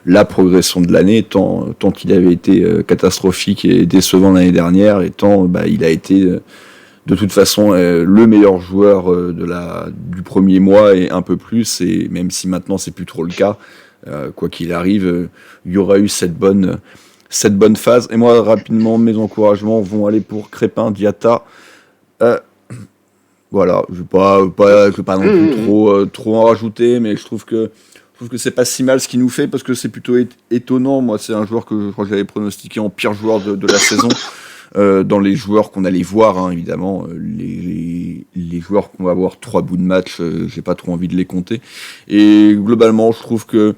la progression de l'année, tant qu'il avait été catastrophique et décevant l'année dernière, et tant il a été de toute façon le meilleur joueur du premier mois et un peu plus, et même si maintenant c'est plus trop le cas, quoi qu'il arrive, il y aura eu cette bonne phase. Et moi, rapidement, mes encouragements vont aller pour Crépin, Diatta. Voilà, je vais pas non plus trop en rajouter, mais je trouve que c'est pas si mal ce qu'il nous fait, parce que c'est plutôt étonnant. Moi, c'est un joueur que je crois que j'avais pronostiqué en pire joueur de la saison. Dans les joueurs qu'on allait voir, évidemment, les joueurs qu'on va voir 3 bouts de match, j'ai pas trop envie de les compter. Et globalement, je trouve que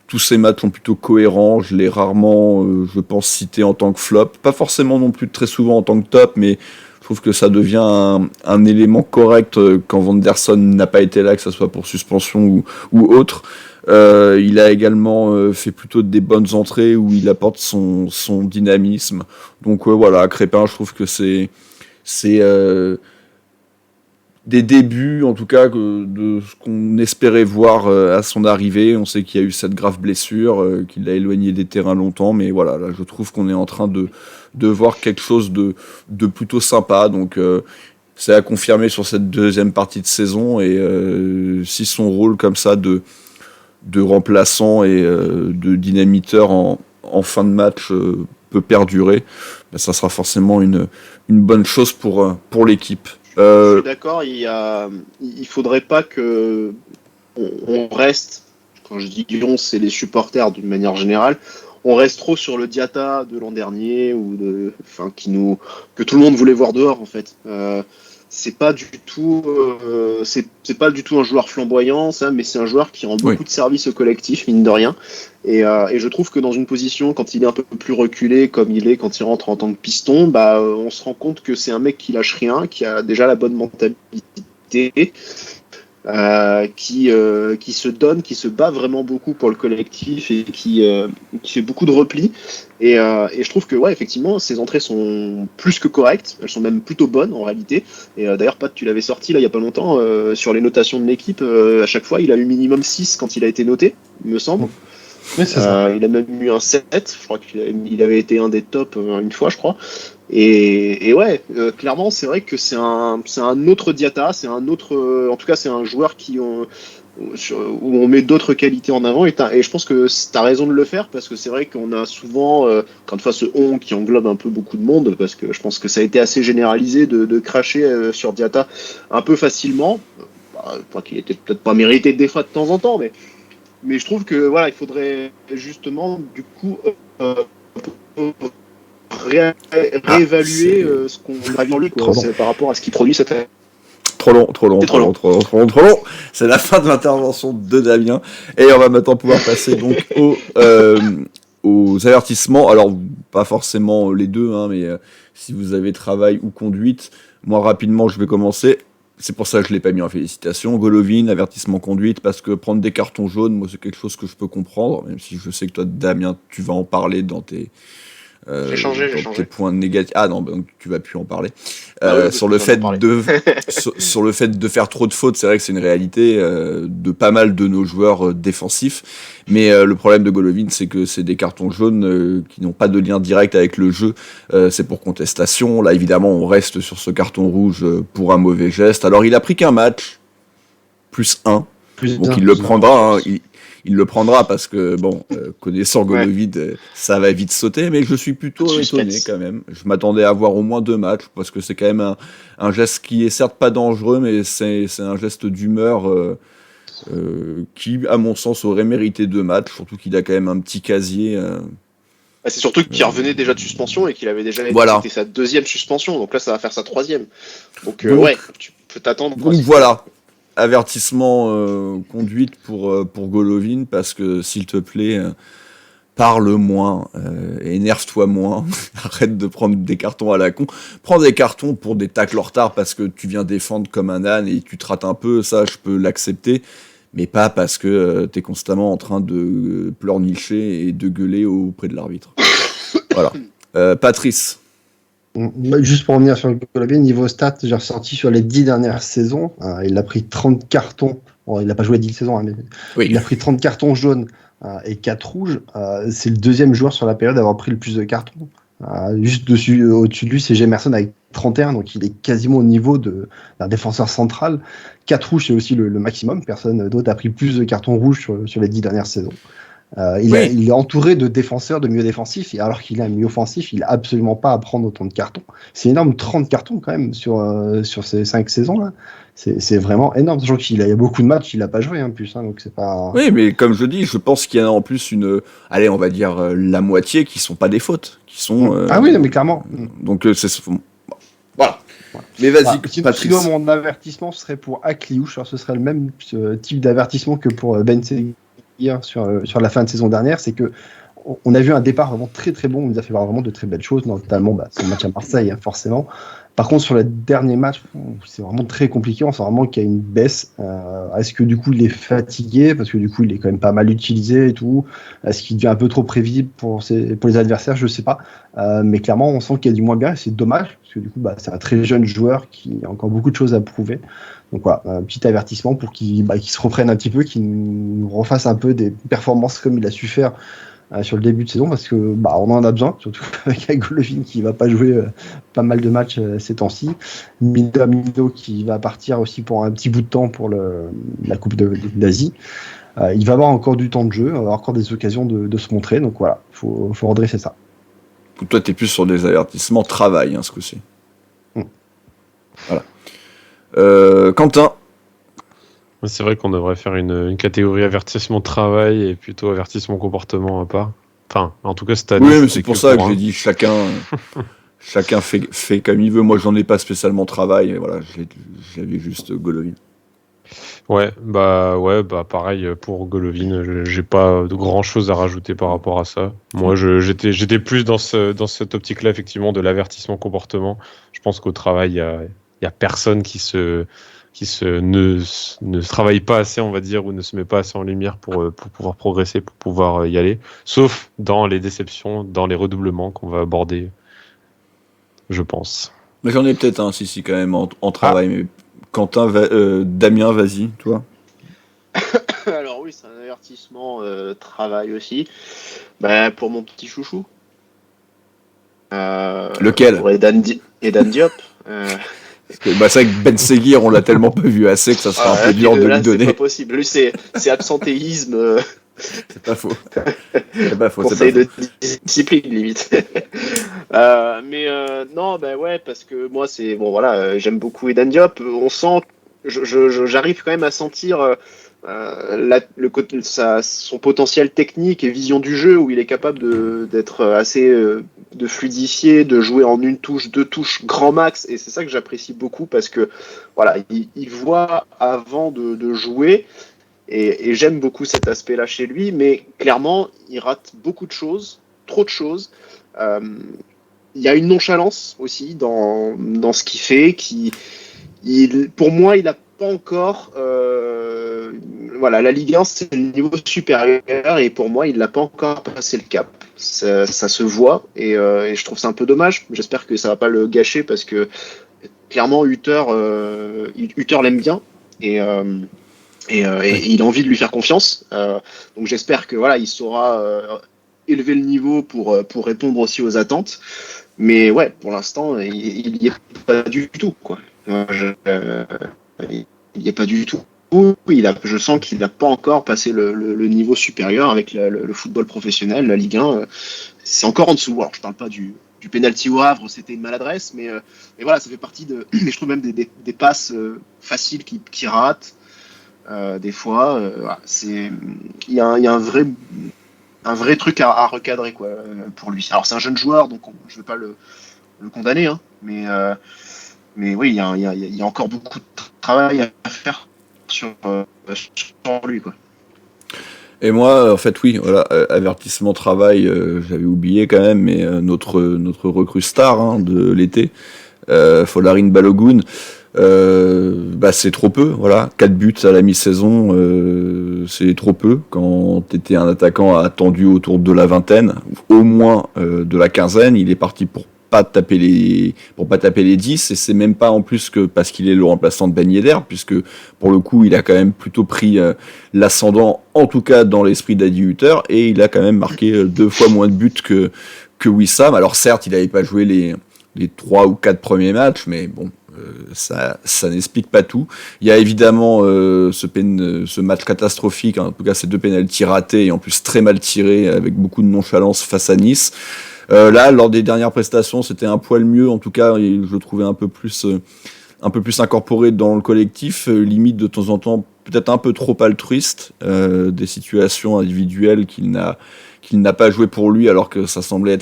tous ces matchs sont plutôt cohérents. Je l'ai rarement, je pense, cité en tant que flop. Pas forcément non plus très souvent en tant que top, mais je trouve que ça devient un élément correct quand Vanderson n'a pas été là, que ce soit pour suspension ou autre. Il a également fait plutôt des bonnes entrées où il apporte son dynamisme. Donc voilà, Crépin, je trouve que c'est des débuts, en tout cas, de ce qu'on espérait voir à son arrivée. On sait qu'il y a eu cette grave blessure qui l'a éloigné des terrains longtemps, mais voilà, là, je trouve qu'on est en train de voir quelque chose de plutôt sympa. Donc c'est à confirmer sur cette deuxième partie de saison, et si son rôle comme ça de remplaçant et de dynamiteur en fin de match peut perdurer, ça sera forcément une bonne chose pour l'équipe. Je suis d'accord, il faudrait pas que on reste, quand je dis Lyon, c'est les supporters d'une manière générale, on reste trop sur le Diatta de l'an dernier, que tout le monde voulait voir dehors, en fait. C'est pas du tout un joueur flamboyant, ça, mais c'est un joueur qui rend beaucoup de services au collectif, mine de rien. Et je trouve que dans une position, quand il est un peu plus reculé, comme il est quand il rentre en tant que piston, on se rend compte que c'est un mec qui lâche rien, qui a déjà la bonne mentalité, qui se donne, qui se bat vraiment beaucoup pour le collectif, et qui fait beaucoup de repli. Et je trouve que effectivement, ses entrées sont plus que correctes, elles sont même plutôt bonnes en réalité. Et d'ailleurs, Pat, tu l'avais sorti là il y a pas longtemps sur les notations de l'équipe, à chaque fois il a eu minimum 6 quand il a été noté, il me semble. Oui, c'est ça. Il a même eu un 7, je crois qu'il avait été un des tops une fois, je crois. Et ouais, clairement, c'est vrai que c'est un autre Diatta, c'est un autre, en tout cas, c'est un joueur où on met d'autres qualités en avant. Et je pense que tu as raison de le faire, parce que c'est vrai qu'on a souvent, quand une fois ce on qui englobe un peu beaucoup de monde, parce que je pense que ça a été assez généralisé de cracher sur Diatta un peu facilement. Qu'il était peut-être pas mérité des fois de temps en temps, mais je trouve que voilà, il faudrait justement du coup réévaluer ce qu'on a vu en lui, quoi, par rapport à ce qu'il produit cette année. Trop long. C'est la fin de l'intervention de Damien. Et on va maintenant pouvoir passer donc aux avertissements. Alors, pas forcément les deux, hein, mais si vous avez travail ou conduite, moi rapidement je vais commencer. C'est pour ça que je ne l'ai pas mis en félicitations. Golovin, avertissement conduite, parce que prendre des cartons jaunes, moi c'est quelque chose que je peux comprendre, même si je sais que toi, Damien, tu vas en parler dans tes... J'ai changé. Tes points négatifs. Ah non, donc tu vas plus en parler. Oui, sur le fait sur le fait de faire trop de fautes, c'est vrai que c'est une réalité de pas mal de nos joueurs défensifs. Mais le problème de Golovin, c'est que c'est des cartons jaunes qui n'ont pas de lien direct avec le jeu. C'est pour contestation. Là, évidemment, on reste sur ce carton rouge pour un mauvais geste. Alors, il a pris qu'un match, plus 1. Donc, il le prendra. Hein, il le prendra parce que, bon, connaissant Golovin, ça va vite sauter, mais je suis plutôt étonné quand même. Je m'attendais à avoir au moins 2 matchs, parce que c'est quand même un geste qui est certes pas dangereux, mais c'est un geste d'humeur qui, à mon sens, aurait mérité 2 matchs, surtout qu'il a quand même un petit casier. C'est surtout qu'il revenait déjà de suspension et qu'il avait déjà c'était sa 2e suspension, donc là ça va faire sa 3e. Donc ouais, tu peux t'attendre. Donc voilà. Avertissement conduite pour Golovin, parce que s'il te plaît, parle moins, énerve-toi moins, arrête de prendre des cartons à la con. Prends des cartons pour des tacles en retard parce que tu viens défendre comme un âne et tu te rates un peu, ça je peux l'accepter, mais pas parce que t'es constamment en train de pleurnicher et de gueuler auprès de l'arbitre. Voilà. Patrice. Juste pour revenir sur Golovin, niveau stats, j'ai ressorti sur les 10 dernières saisons. Il a pris 30 cartons. Bon, il n'a pas joué 10 saisons, hein, mais oui. Il a pris 30 cartons jaunes et 4 rouges. C'est le 2e joueur sur la période à avoir pris le plus de cartons. Juste au-dessus de lui, c'est Gemerson avec 31, donc il est quasiment au niveau d'un défenseur central. 4 rouges, c'est aussi le maximum. Personne d'autre a pris plus de cartons rouges sur les 10 dernières saisons. Il est entouré de défenseurs, de milieux défensifs, et alors qu'il a un milieu offensif, il n'a absolument pas à prendre autant de cartons. C'est énorme, 30 cartons quand même sur ces 5 saisons-là. C'est vraiment énorme, sachant qu'il y a beaucoup de matchs, il n'a pas joué en plus, hein, donc c'est pas... Oui, mais comme je dis, je pense qu'il y en a en plus allez, on va dire la moitié qui sont pas des fautes, qui sont... Ah oui, mais clairement. Donc voilà. Mais vas-y, Patrice. Sinon, mon avertissement serait pour Akliouche, ce serait le même type d'avertissement que pour Ben Seguir sur la fin de saison dernière, c'est que on a vu un départ vraiment très très bon, on nous a fait voir vraiment de très belles choses, notamment son match à Marseille, hein, forcément. Par contre, sur le dernier match, c'est vraiment très compliqué, on sent vraiment qu'il y a une baisse. Est-ce que du coup il est fatigué, parce que du coup il est quand même pas mal utilisé et tout, est-ce qu'il devient un peu trop prévisible pour les adversaires, je sais pas, mais clairement on sent qu'il y a du moins bien, et c'est dommage, parce que du coup c'est un très jeune joueur qui a encore beaucoup de choses à prouver. Donc voilà, un petit avertissement pour qu'il se reprenne un petit peu, qu'il nous refasse un peu des performances comme il a su faire sur le début de saison, parce que on en a besoin, surtout avec Golovin qui va pas jouer pas mal de matchs ces temps-ci. Mido qui va partir aussi pour un petit bout de temps pour la Coupe d'Asie. Il va avoir encore du temps de jeu, il va avoir encore des occasions de se montrer, donc voilà, faut redresser ça. Toi, t'es plus sur des avertissements travail, hein, ce coup-ci. Voilà. Quentin. C'est vrai qu'on devrait faire une catégorie avertissement travail et plutôt avertissement comportement à part. Enfin, en tout cas, cette année. Oui, mais c'est pour ça que j'ai dit chacun fait comme il veut. Moi, j'en ai pas spécialement travail. Et voilà, j'avais juste Golovin. Ouais, pareil pour Golovin. J'ai pas de grand chose à rajouter par rapport à ça. Moi, j'étais plus dans cette optique-là, effectivement, de l'avertissement comportement. Je pense qu'au travail, il y a personne qui ne travaille pas assez, on va dire, ou ne se met pas assez en lumière pour pouvoir progresser, pour pouvoir y aller, sauf dans les déceptions, dans les redoublements qu'on va aborder, je pense. Mais j'en ai peut-être un, si quand même, en travail. Mais Quentin, Damien, vas-y, toi. Alors oui, c'est un avertissement travail aussi. Bah, pour mon petit chouchou. Lequel? Pour Edan Diop. Bah, c'est vrai que Ben Seguir, on l'a tellement pas vu assez que ça sera un peu dur de lui donner. C'est pas possible. Lui, c'est absentéisme. C'est pas faux. C'est pas faux. Conseil de discipline, limite. Non, bah ouais, parce que moi, c'est bon, voilà, j'aime beaucoup Edan Diop. On sent, j'arrive quand même à sentir son potentiel technique et vision du jeu, où il est capable d'être assez de fluidifier, de jouer en une touche, deux touches, grand max, et c'est ça que j'apprécie beaucoup parce que voilà, il voit avant de jouer. Et j'aime beaucoup cet aspect-là chez lui, mais clairement, il rate beaucoup de choses, trop de choses. Il y a une nonchalance aussi dans ce qu'il fait. Pour moi, il n'a pas encore... voilà, la Ligue 1, c'est le niveau supérieur, et pour moi, il n'a pas encore passé le cap. Ça se voit, et je trouve ça un peu dommage. J'espère que ça ne va pas le gâcher, parce que clairement, Hutter l'aime bien, et il a envie de lui faire confiance. Donc j'espère que voilà, il saura élever le niveau pour répondre aussi aux attentes. Mais ouais, pour l'instant, il n'y est pas du tout, quoi. Il n'y est pas du tout. Je sens qu'il n'a pas encore passé le niveau supérieur avec le football professionnel, la Ligue 1. C'est encore en dessous. Alors je parle pas du penalty au Havre, c'était une maladresse, mais voilà, ça fait partie mais je trouve même des passes faciles qui ratent. Des fois, voilà, il y a un vrai truc à recadrer, quoi, pour lui. Alors c'est un jeune joueur, donc je ne vais pas le condamner, hein, mais oui, il y a encore beaucoup de travail à faire sur lui, quoi. Et moi, en fait, oui, voilà, avertissement travail, j'avais oublié quand même, mais notre recrue star de l'été, Folarin Balogun, c'est trop peu, voilà. 4 buts à la mi-saison, c'est trop peu quand t'étais un attaquant attendu autour de la vingtaine, au moins de la quinzaine. Il est parti pour pas taper les 10, et c'est même pas en plus que parce qu'il est le remplaçant de Ben Yedder, puisque pour le coup il a quand même plutôt pris l'ascendant, en tout cas dans l'esprit d'Adi Hutter, et il a quand même marqué 2 fois moins de buts que Wissam. Alors certes, il n'avait pas joué les 3 ou 4 premiers matchs, mais bon, ça n'explique pas tout. Il y a évidemment ce match catastrophique, en tout cas ces 2 pénaltys ratés, et en plus très mal tirés, avec beaucoup de nonchalance face à Nice. Là, lors des dernières prestations, c'était un poil mieux, en tout cas, je le trouvais un peu plus incorporé dans le collectif, limite de temps en temps peut-être un peu trop altruiste, des situations individuelles qu'il n'a pas joué pour lui, alors que ça semblait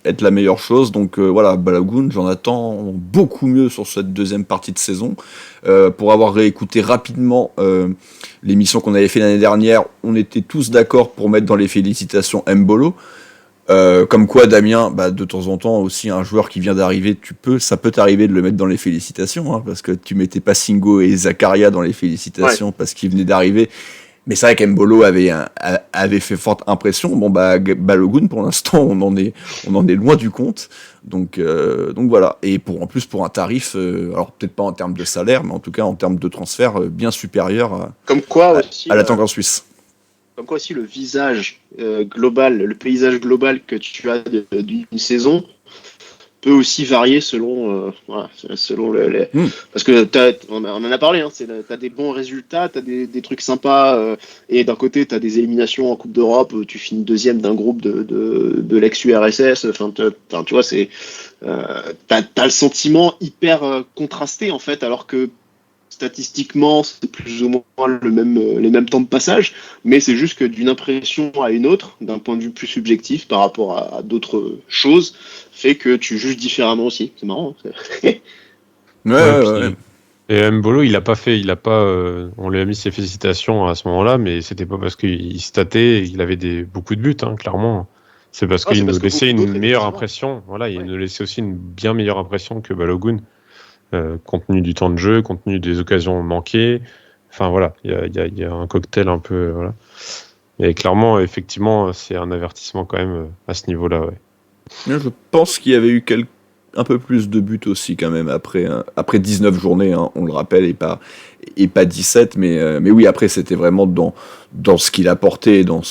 être la meilleure chose. Donc voilà, Balogun, j'en attends beaucoup mieux sur cette deuxième partie de saison. Pour avoir réécouté rapidement l'émission qu'on avait fait l'année dernière, on était tous d'accord pour mettre dans les félicitations Mbolo. Comme quoi, Damien, de temps en temps aussi, un joueur qui vient d'arriver, ça peut t'arriver de le mettre dans les félicitations, parce que tu mettais pas Singo et Zakaria dans les félicitations parce qu'ils venaient d'arriver. Mais c'est vrai qu'Mbolo avait fait forte impression. Bon, Balogun, pour l'instant, on en est loin du compte. Donc voilà. Et en plus pour un tarif, alors peut-être pas en termes de salaire, mais en tout cas en termes de transfert, bien supérieur à l'attaquant suisse. Comme quoi aussi le visage global, le paysage global que tu as d'une saison peut aussi varier selon parce que on en a parlé, t'as des bons résultats, t'as des trucs sympas, et d'un côté t'as des éliminations en Coupe d'Europe, tu finis deuxième d'un groupe de l'ex-URSS, tu vois, t'as le sentiment hyper contrasté en fait, alors que statistiquement, c'est plus ou moins les mêmes temps de passage, mais c'est juste que d'une impression à une autre, d'un point de vue plus subjectif par rapport à d'autres choses, fait que tu juges différemment aussi. C'est marrant. Ouais. Et Mbolo, on lui a mis ses félicitations à ce moment-là, mais c'était pas parce qu'il statait, il avait beaucoup de buts, clairement. C'est parce qu'il nous laissait une meilleure impression. Voilà, il nous laissait aussi une bien meilleure impression que Balogun. Compte tenu du temps de jeu, compte tenu des occasions manquées, enfin voilà, il y a un cocktail un peu, voilà. Et clairement, effectivement, c'est un avertissement quand même à ce niveau-là, ouais. Je pense qu'il y avait eu un peu plus de buts aussi quand même après 19 journées, hein, on le rappelle, et pas 17, mais oui, après c'était vraiment dans ce qu'il apportait, dans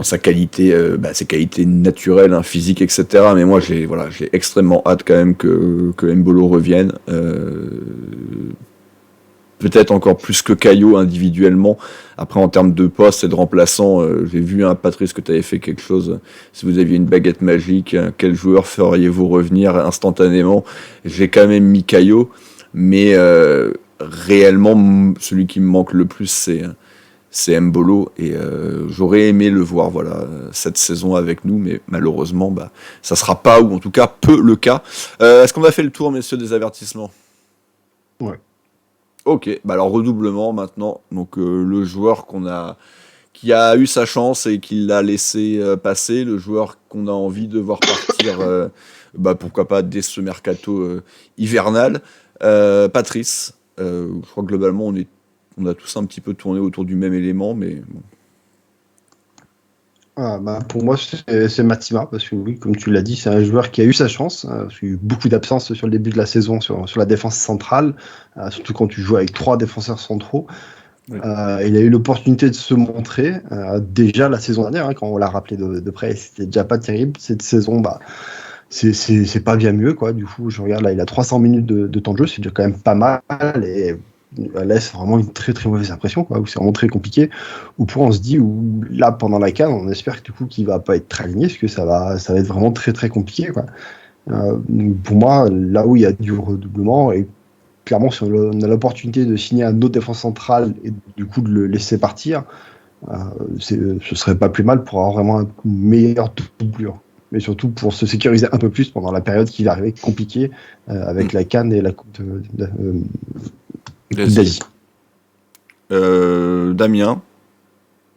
sa qualité, ses qualités naturelles, hein, physiques, etc. Mais moi j'ai extrêmement hâte quand même que Mbolo revienne. Peut-être encore plus que Caillot individuellement. Après, en termes de poste et de remplaçant, j'ai vu, Patrice, que tu avais fait quelque chose. Si vous aviez une baguette magique, quel joueur feriez-vous revenir instantanément? J'ai quand même mis Caillot, mais réellement, celui qui me manque le plus, c'est Mbolo, et j'aurais aimé le voir cette saison avec nous, mais malheureusement, ça sera pas, ou en tout cas peu le cas. Est-ce qu'on a fait le tour, messieurs, des avertissements? Ouais. Ok, alors redoublement maintenant. Donc le joueur qui a eu sa chance et qui l'a laissé passer, le joueur qu'on a envie de voir partir, pourquoi pas dès ce mercato hivernal. Patrice, je crois que globalement on a tous un petit peu tourné autour du même élément, mais bon. Pour moi, c'est Matsima, parce que oui, comme tu l'as dit, c'est un joueur qui a eu sa chance. Parce qu'il y a eu beaucoup d'absences sur le début de la saison sur la défense centrale, surtout quand tu joues avec 3 défenseurs centraux. Oui. Il a eu l'opportunité de se montrer déjà la saison dernière, quand on l'a rappelé de près, c'était déjà pas terrible. Cette saison, c'est pas bien mieux, quoi. Du coup, je regarde là, il a 300 minutes de temps de jeu, c'est déjà quand même pas mal, et elle laisse vraiment une très très mauvaise impression, quoi, où c'est vraiment très compliqué, où on se dit, là pendant la CAN, on espère que du coup qu'il va pas être très aligné, parce que ça va être vraiment très très compliqué, quoi. Pour moi, là où il y a du redoublement, et clairement si on a l'opportunité de signer un autre défense central et du coup de le laisser partir, ce serait pas plus mal pour avoir vraiment une meilleure doublure, mais surtout pour se sécuriser un peu plus pendant la période qui va arriver compliquée avec la CAN et la Coupe d'Asie. Damien.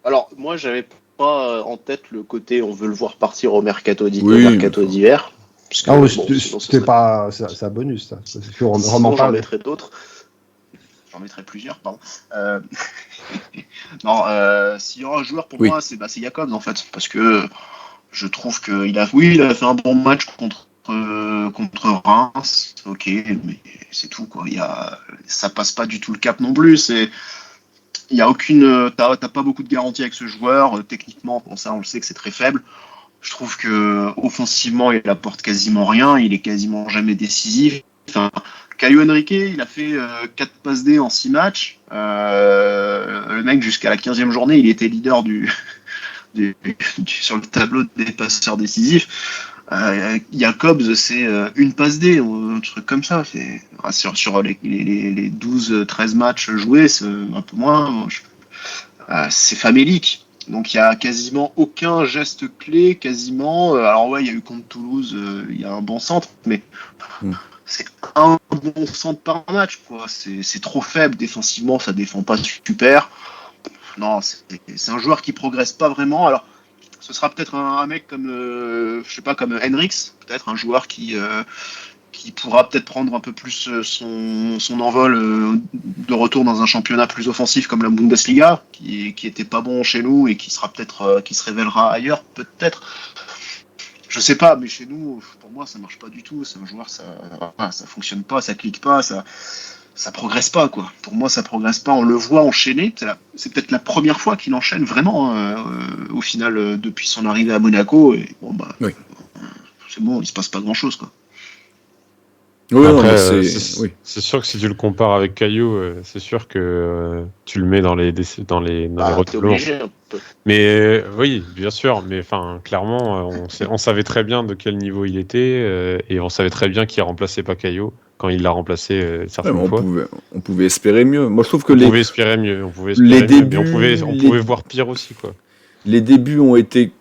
Alors, moi, j'avais pas en tête le côté on veut le voir partir au mercato d'hiver. C'était pas ça bonus, ça. J'en mettrais d'autres. J'en mettrais plusieurs, pardon. Non, s'il y aura un joueur pour moi, c'est Jacobs en fait, parce que je trouve qu'il a fait un bon match contre Reims, ok, mais c'est tout, quoi. Ça passe pas du tout le cap non plus. Il y a aucune, t'as pas beaucoup de garanties avec ce joueur. Techniquement, ça, on le sait que c'est très faible. Je trouve que offensivement, il apporte quasiment rien. Il est quasiment jamais décisif. Enfin, Caio Henrique, il a fait 4 passes D en 6 matchs. Le mec, jusqu'à la 15e journée, il était leader sur le tableau des passeurs décisifs. Jacobs, c'est une passe D, un truc comme ça. Sur les 12-13 matchs joués, c'est un peu moins. C'est famélique. Donc il y a quasiment aucun geste clé, quasiment. Alors ouais, il y a eu contre Toulouse, il y a un bon centre, mais c'est un bon centre par match, quoi. C'est trop faible défensivement, ça défend pas super. Non, c'est un joueur qui progresse pas vraiment. Alors ce sera peut-être un mec comme comme Henriks, peut-être un joueur qui pourra peut-être prendre un peu plus son envol de retour dans un championnat plus offensif comme la Bundesliga, qui était pas bon chez nous et qui se révélera ailleurs peut-être. Je sais pas, mais chez nous, pour moi, ça marche pas du tout. C'est un joueur, ça fonctionne pas, ça clique pas, ça progresse pas, quoi. Pour moi, ça progresse pas. On le voit enchaîner. C'est peut-être la première fois qu'il enchaîne vraiment au final depuis son arrivée à Monaco. Et oui. C'est bon, il se passe pas grand-chose, quoi. Oui, après, c'est sûr que si tu le compares avec Caillou, c'est sûr que tu le mets dans les redoublements. Mais oui, bien sûr, mais enfin clairement, on savait très bien de quel niveau il était et on savait très bien qu'il remplaçait pas Caillou quand il l'a remplacé certaines fois. On pouvait espérer mieux. Moi, je trouve que on pouvait espérer mieux. On pouvait voir pire aussi, quoi. Les débuts ont été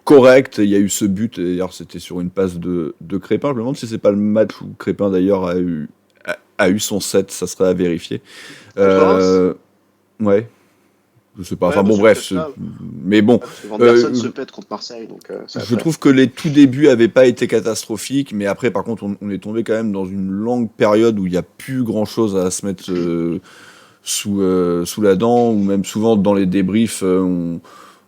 correct, il y a eu ce but, d'ailleurs c'était sur une passe de Crépin, je me demande si c'est pas le match où Crépin d'ailleurs a eu son set, ça serait à vérifier. Ouais, je sais pas, enfin bon bref, mais bon. Anderson se pète contre Marseille, donc je trouve que les tout débuts avaient pas été catastrophiques, mais après par contre on est tombé quand même dans une longue période où il n'y a plus grand chose à se mettre sous la dent, ou même souvent dans les débriefs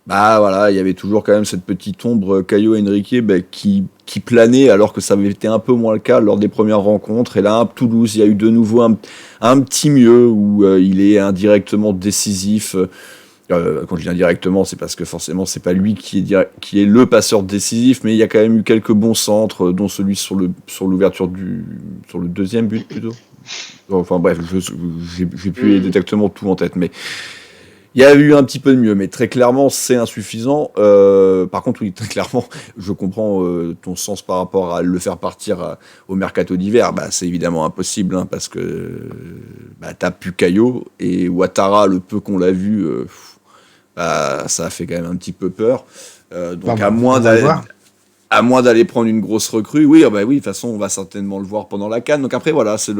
il y avait toujours quand même cette petite ombre Caio Henrique qui qui planait alors que ça avait été un peu moins le cas lors des premières rencontres. Et là, Toulouse, il y a eu de nouveau un petit mieux où il est indirectement décisif. Quand je dis indirectement, c'est parce que forcément c'est pas lui qui est le passeur décisif, mais il y a quand même eu quelques bons centres, dont celui sur l'ouverture sur le deuxième but plutôt. Enfin bref, j'ai plus exactement tout en tête, mais il y a eu un petit peu de mieux, mais très clairement, c'est insuffisant. Par contre, oui, très clairement, je comprends ton sens par rapport à le faire partir au mercato d'hiver. Bah, c'est évidemment impossible, hein, parce que t'as plus Caillot, et Ouattara, le peu qu'on l'a vu, ça a fait quand même un petit peu peur. Donc à moins d'aller prendre une grosse recrue, oui, de toute façon, on va certainement le voir pendant la CAN. Donc après, voilà, c'est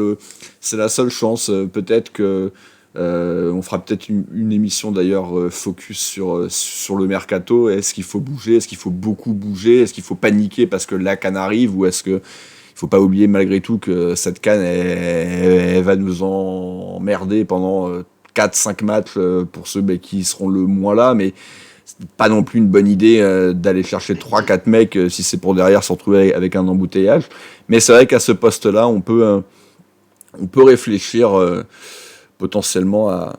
la seule chance. Peut-être que on fera peut-être une émission d'ailleurs focus sur le mercato. Est-ce qu'il faut bouger? Est-ce qu'il faut beaucoup bouger? Est-ce qu'il faut paniquer parce que la CAN arrive? Ou est-ce que il faut pas oublier malgré tout que cette CAN elle va nous emmerder pendant 4-5 matchs pour ceux qui seront le moins là, mais c'est pas non plus une bonne idée d'aller chercher 3-4 mecs si c'est pour derrière se retrouver avec un embouteillage. Mais c'est vrai qu'à ce poste-là, on peut réfléchir potentiellement à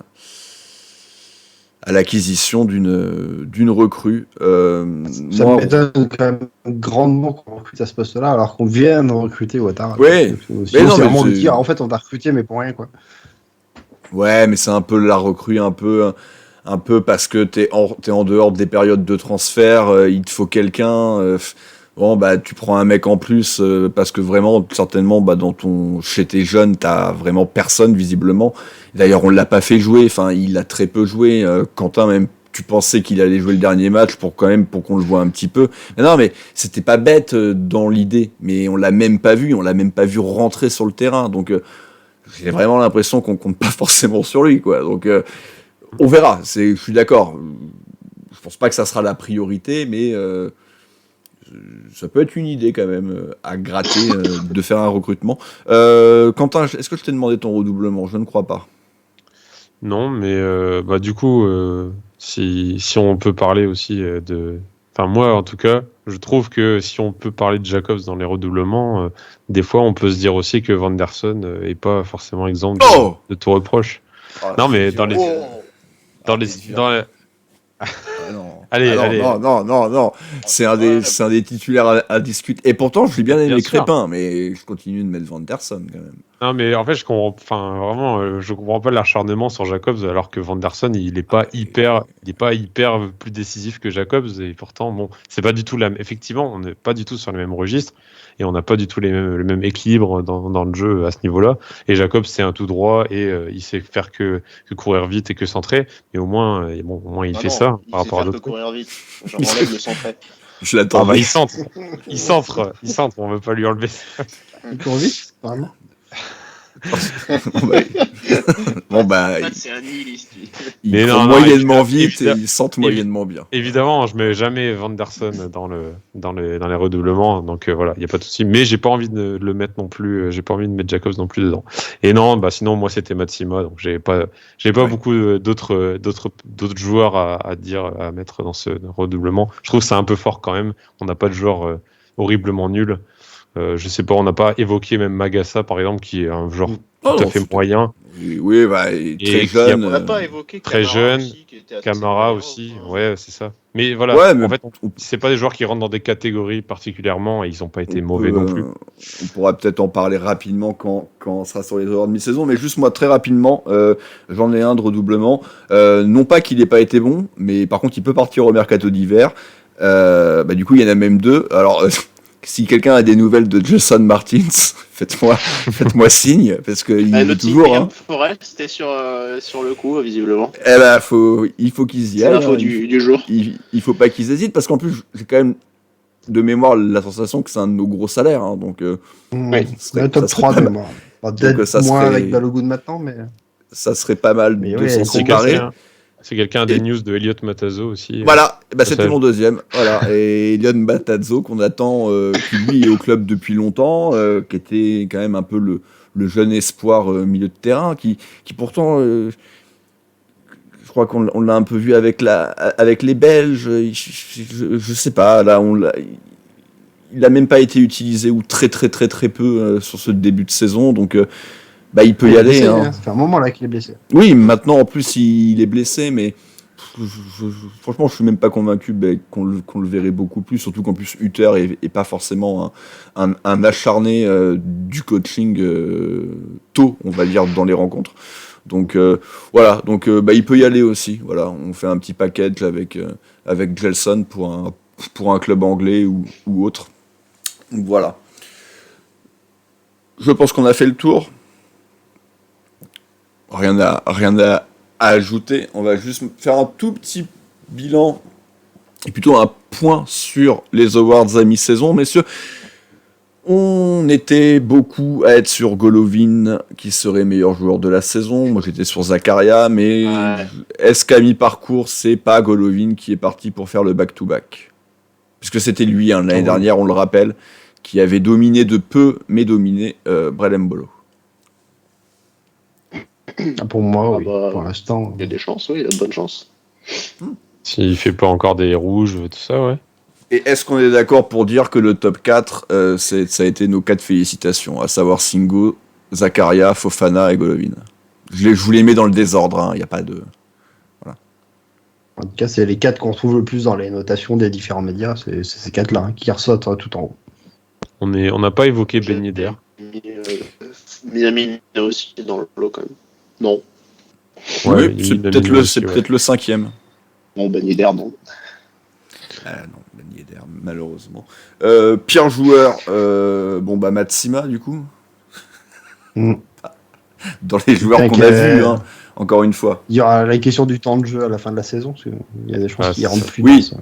l'acquisition d'une recrue. Ça m'étonne quand même grandement qu'on recrute à ce poste-là, alors qu'on vient de recruter Ouattara. Oui, c'est vraiment de dire, en fait, on t'a recruté, mais pour rien, quoi. Ouais, mais c'est un peu la recrue, un peu parce que t'es en dehors des périodes de transfert, il te faut quelqu'un. Tu prends un mec en plus parce que vraiment, certainement, chez tes jeunes, t'as vraiment personne visiblement. D'ailleurs, on l'a pas fait jouer. Enfin, il a très peu joué. Quentin, même, tu pensais qu'il allait jouer le dernier match pour qu'on le voit un petit peu. Mais c'était pas bête dans l'idée. Mais on l'a même pas vu. On l'a même pas vu rentrer sur le terrain. Donc, j'ai vraiment l'impression qu'on compte pas forcément sur lui, quoi. Donc, on verra. Je suis d'accord. Je pense pas que ça sera la priorité, mais ça peut être une idée quand même à gratter de faire un recrutement. Quentin, est-ce que je t'ai demandé ton redoublement? Je ne crois pas. Non, mais du coup, si on peut parler aussi de... Enfin, moi, en tout cas, je trouve que si on peut parler de Jacobs dans les redoublements, des fois, on peut se dire aussi que Vanderson est pas forcément exempt de tout reproche. Non, mais dans les... Allez. Non. C'est un des titulaires à discuter. Et pourtant, je l'ai bien aimé Crépin, mais je continue de mettre Vanderson quand même. Non, mais en fait, je comprends pas l'acharnement sur Jacobs, alors que Vanderson, il est pas hyper plus décisif que Jacobs, et pourtant, bon, c'est pas du tout effectivement, on n'est pas du tout sur le même registre, et on n'a pas du tout le même équilibre dans le jeu à ce niveau-là. Et Jacobs, c'est un tout droit, et il sait faire que courir vite et que centrer, mais au moins il fait ça par rapport à d'autres. Il sait faire que courir vite. J'en enlève le centrer. Je l'attends. Il centre, on veut pas lui enlever ça. Il court vite, vraiment. C'est un nihiliste. Il court moyennement vite et il sente moyennement bien. Évidemment, je mets jamais Vanderson dans les redoublements, donc voilà, il y a pas de souci. Mais j'ai pas envie de le mettre non plus. J'ai pas envie de mettre Jacobs non plus dedans. Et non, sinon moi c'était Matsima, donc j'ai pas beaucoup d'autres joueurs à mettre dans ce redoublement. Je trouve que c'est un peu fort quand même. On n'a pas de joueurs horriblement nuls. Je sais pas, on n'a pas évoqué même Magassa par exemple, qui est un genre tout à fait moyen. Oui, très jeune. On n'a pas évoqué très jeune. Camara aussi, ouais, c'est ça. Mais voilà, en fait, c'est pas des joueurs qui rentrent dans des catégories particulièrement, et ils n'ont pas été mauvais non plus. On pourra peut-être en parler rapidement quand on sera sur les joueurs de mi-saison, mais juste moi très rapidement, j'en ai un de redoublement. Non pas qu'il n'ait pas été bon, mais par contre il peut partir au mercato d'hiver. Du coup il y en a même deux. Alors si quelqu'un a des nouvelles de Jason Martins, faites-moi signe, parce qu'il est toujours. Forest était sur le coup, visiblement. Il faut qu'ils y aillent. C'est l'info du jour. Il faut pas qu'ils hésitent, parce qu'en plus, j'ai quand même de mémoire la sensation que c'est un de nos gros salaires. Hein, donc, le top 3 de mémoire. Peut-être moins avec Balogun maintenant, mais. Ça serait pas mal de s'en comparer. C'est quelqu'un des news de Elliot Matazo aussi. Voilà, c'était mon deuxième. Voilà. Et Elliot Matazo, qu'on attend, qui lui est au club depuis longtemps, qui était quand même un peu le jeune espoir milieu de terrain, qui pourtant, je crois qu'on l'a un peu vu avec les Belges. Je sais pas, là, il a même pas été utilisé ou très peu sur ce début de saison, donc il peut y aller. Blessé, Hein. Ça fait un moment là qu'il est blessé. Oui, maintenant en plus il est blessé, mais franchement, je suis même pas convaincu qu'on le verrait beaucoup plus, surtout qu'en plus Hutter est pas forcément un acharné du coaching tôt, on va dire, dans les rencontres. Donc voilà, donc il peut y aller aussi. Voilà, on fait un petit package avec Gelson pour un club anglais ou autre. Donc voilà. Je pense qu'on a fait le tour. Rien à ajouter. On va juste faire un tout petit bilan et plutôt un point sur les awards à mi-saison, messieurs. On était beaucoup à être sur Golovin qui serait meilleur joueur de la saison. Moi j'étais sur Zakaria, mais est-ce qu'à mi-parcours c'est pas Golovin qui est parti pour faire le back-to-back? Puisque c'était lui l'année dernière, on le rappelle, qui avait dominé de peu, mais dominé Brel Mbolo. Pour moi, oui, pour l'instant. Il y a des chances, oui, il y a de bonnes chances. S'il fait pas encore des rouges, tout ça, ouais. Et est-ce qu'on est d'accord pour dire que le top 4, ça a été nos 4 félicitations, à savoir Singo, Zakaria, Fofana et Golovin. Je vous les mets dans le désordre, il n'y a pas de... Voilà. En tout cas, c'est les 4 qu'on trouve le plus dans les notations des différents médias, c'est ces 4-là qui ressortent tout en haut. On n'a pas évoqué Ben Yedder. Miami aussi dans le lot quand même. Non. Ouais, Oui, c'est peut-être le 5e. Bon, Ben Yedder, non. Non, Ben Yedder, malheureusement. Pire joueur, Matsima, du coup. Dans les joueurs qu'on a vus, encore une fois. Il y aura la question du temps de jeu à la fin de la saison, parce qu'il y a des chances qu'il rentre plus oui. dans ça.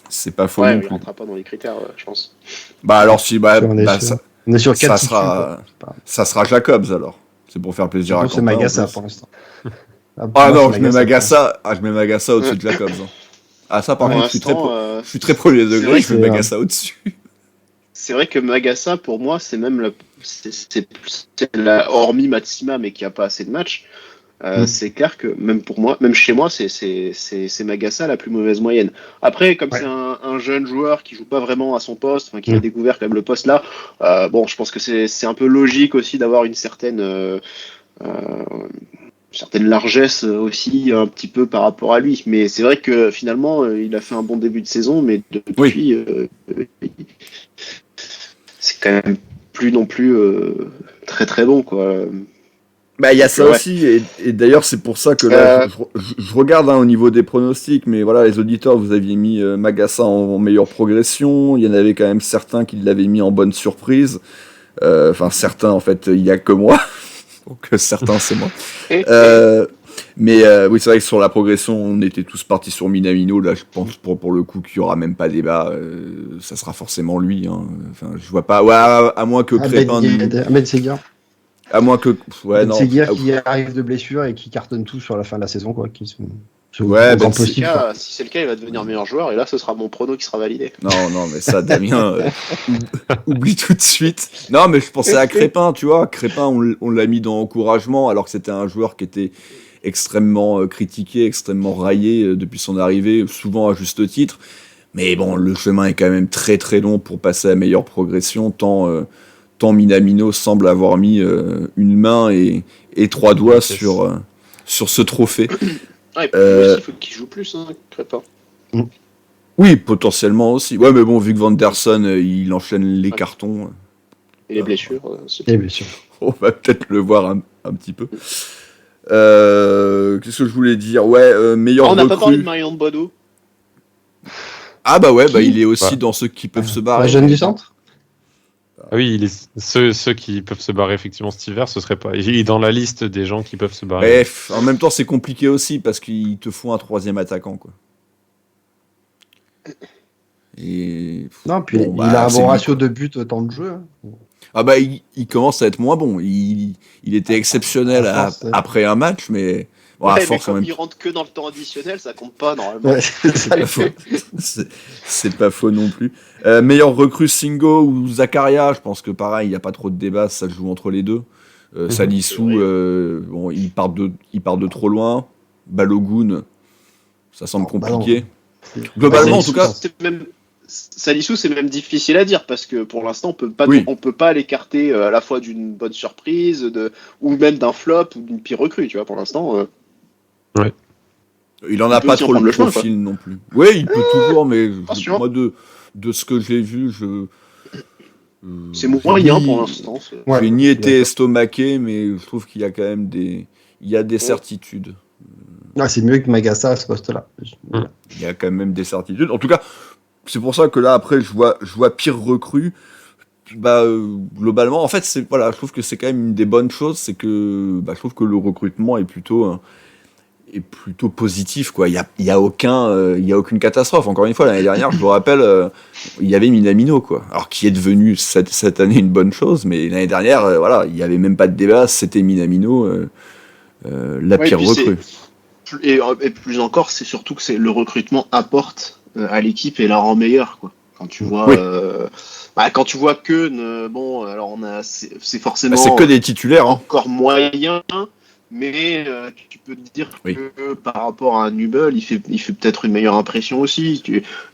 C'est pas faux Ouais, non il plus. rentrera pas dans les critères, je pense. Alors si, on est sur 4 ça sera Jacobs alors. C'est pour faire plaisir à Quentin. C'est Magassa pour l'instant. Je mets Magassa au-dessus de Jacobs. Ah ça par contre, je suis très premier degré, je mets Magassa au-dessus. C'est vrai que Magassa, pour moi, c'est même hormis Matsima, mais qui a pas assez de matchs. C'est clair que même pour moi, même chez moi, c'est Magassa la plus mauvaise moyenne. Après, comme c'est un jeune joueur qui joue pas vraiment à son poste, qui a découvert quand même le poste là, je pense que c'est un peu logique aussi d'avoir une certaine largesse aussi un petit peu par rapport à lui. Mais c'est vrai que finalement, il a fait un bon début de saison, mais depuis, c'est quand même plus non plus très très bon, quoi. Il y a ça aussi, et d'ailleurs c'est pour ça que là, je regarde au niveau des pronostics, mais voilà, les auditeurs, vous aviez mis Magassa en meilleure progression, il y en avait quand même certains qui l'avaient mis en bonne surprise, certains en fait, il n'y a que moi, donc certains c'est moi. Mais oui, c'est vrai que sur la progression, on était tous partis sur Minamino, là je pense pour le coup qu'il n'y aura même pas débat, ça sera forcément lui, je vois pas, à moins que Crépin... Ahmed Seguir. À moins que... Seguir qui arrive de blessure et qui cartonne tout sur la fin de la saison, quoi. Si c'est le cas, il va devenir meilleur joueur, et là ce sera mon prono qui sera validé. Non, mais ça, Damien, oublie tout de suite. Non, mais je pensais à Crépin, tu vois. Crépin, on l'a mis dans encouragement, alors que c'était un joueur qui était extrêmement critiqué, extrêmement raillé depuis son arrivée, souvent à juste titre. Mais bon, le chemin est quand même très très long pour passer à meilleure progression, tant Minamino semble avoir mis une main et 3 doigts sur ce trophée. Il faut qu'il joue plus, Crépin. Oui, potentiellement aussi. Ouais, mais bon, vu que Vanderson, il enchaîne les cartons. Et les blessures. On va peut-être le voir un petit peu. Qu'est-ce que je voulais dire ? Meilleur recrue. On n'a pas parlé de Marion de Boideau. Ah il est aussi dans ceux qui peuvent se barrer. La jeune du centre ? Oui, ceux qui peuvent se barrer effectivement cet hiver, ce serait pas. Il est dans la liste des gens qui peuvent se barrer. Bref, en même temps, c'est compliqué aussi parce qu'il te faut un 3e attaquant, quoi. Et... Non, puis il a un bon ratio de buts au temps de jeu. Il commence à être moins bon. Il était exceptionnel après un match, mais... mais comme il rentre que dans le temps additionnel, ça compte pas normalement. C'est pas faux non plus. Meilleur recrue Singo ou Zakaria, je pense que pareil, il n'y a pas trop de débat, ça joue entre les deux. Salissou, il part de trop loin. Balogun, ça semble compliqué. Globalement, en tout cas. Salissou, c'est même difficile à dire parce que pour l'instant, on peut pas l'écarter à la fois d'une bonne surprise, ou même d'un flop ou d'une pire recrue, tu vois. Pour l'instant, il en a pas trop le profil non plus. Oui, il peut toujours, mais moi de ce que j'ai vu, c'est moyen pour l'instant. Je n'ai ni été estomaqué, mais je trouve qu'il y a quand même des certitudes. Ah, c'est mieux que Magassa à ce poste-là. Il y a quand même des certitudes. En tout cas, c'est pour ça que là, après, je vois pire recrue. Globalement, en fait, je trouve que c'est quand même une des bonnes choses, c'est que je trouve que le recrutement est plutôt positif, quoi. Il y a aucune catastrophe. Encore une fois, l'année dernière, je vous rappelle, il y avait Minamino, quoi. Alors qui est devenu cette année une bonne chose, mais l'année dernière, il y avait même pas de débat. C'était Minamino, la pire recrue. Et plus encore, c'est surtout que le recrutement apporte à l'équipe et la rend meilleure, quoi. Quand tu vois, quand tu vois que alors c'est forcément. C'est que des titulaires, hein. Encore moyen. Mais tu peux te dire que par rapport à Nubel, il fait peut-être une meilleure impression aussi.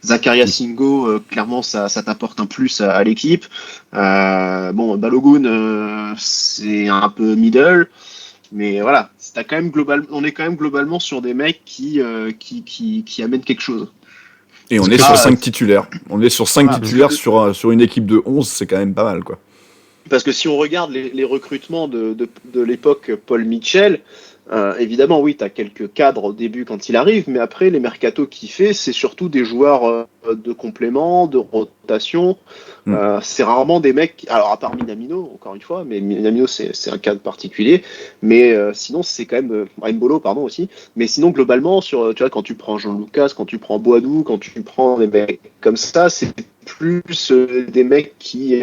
Zakaria Singo, clairement, ça t'apporte un plus à l'équipe. Balogun, c'est un peu middle. Mais voilà, on est quand même globalement sur des mecs qui amènent quelque chose. Et on est sur 5 titulaires. On est sur 5 titulaires sur une équipe de 11, c'est quand même pas mal, quoi. Parce que si on regarde les recrutements de l'époque Paul Mitchell, évidemment, oui, tu as quelques cadres au début quand il arrive, mais après, les mercatos qu'il fait, c'est surtout des joueurs de complément, de rotation. C'est rarement des mecs, alors à part Minamino, encore une fois, mais Minamino, c'est un cadre particulier. Mais sinon, c'est quand même Mbolo, pardon, aussi. Mais sinon, globalement, tu vois, quand tu prends Jean-Lucas, quand tu prends Boadou, quand tu prends des mecs comme ça, c'est plus des mecs qui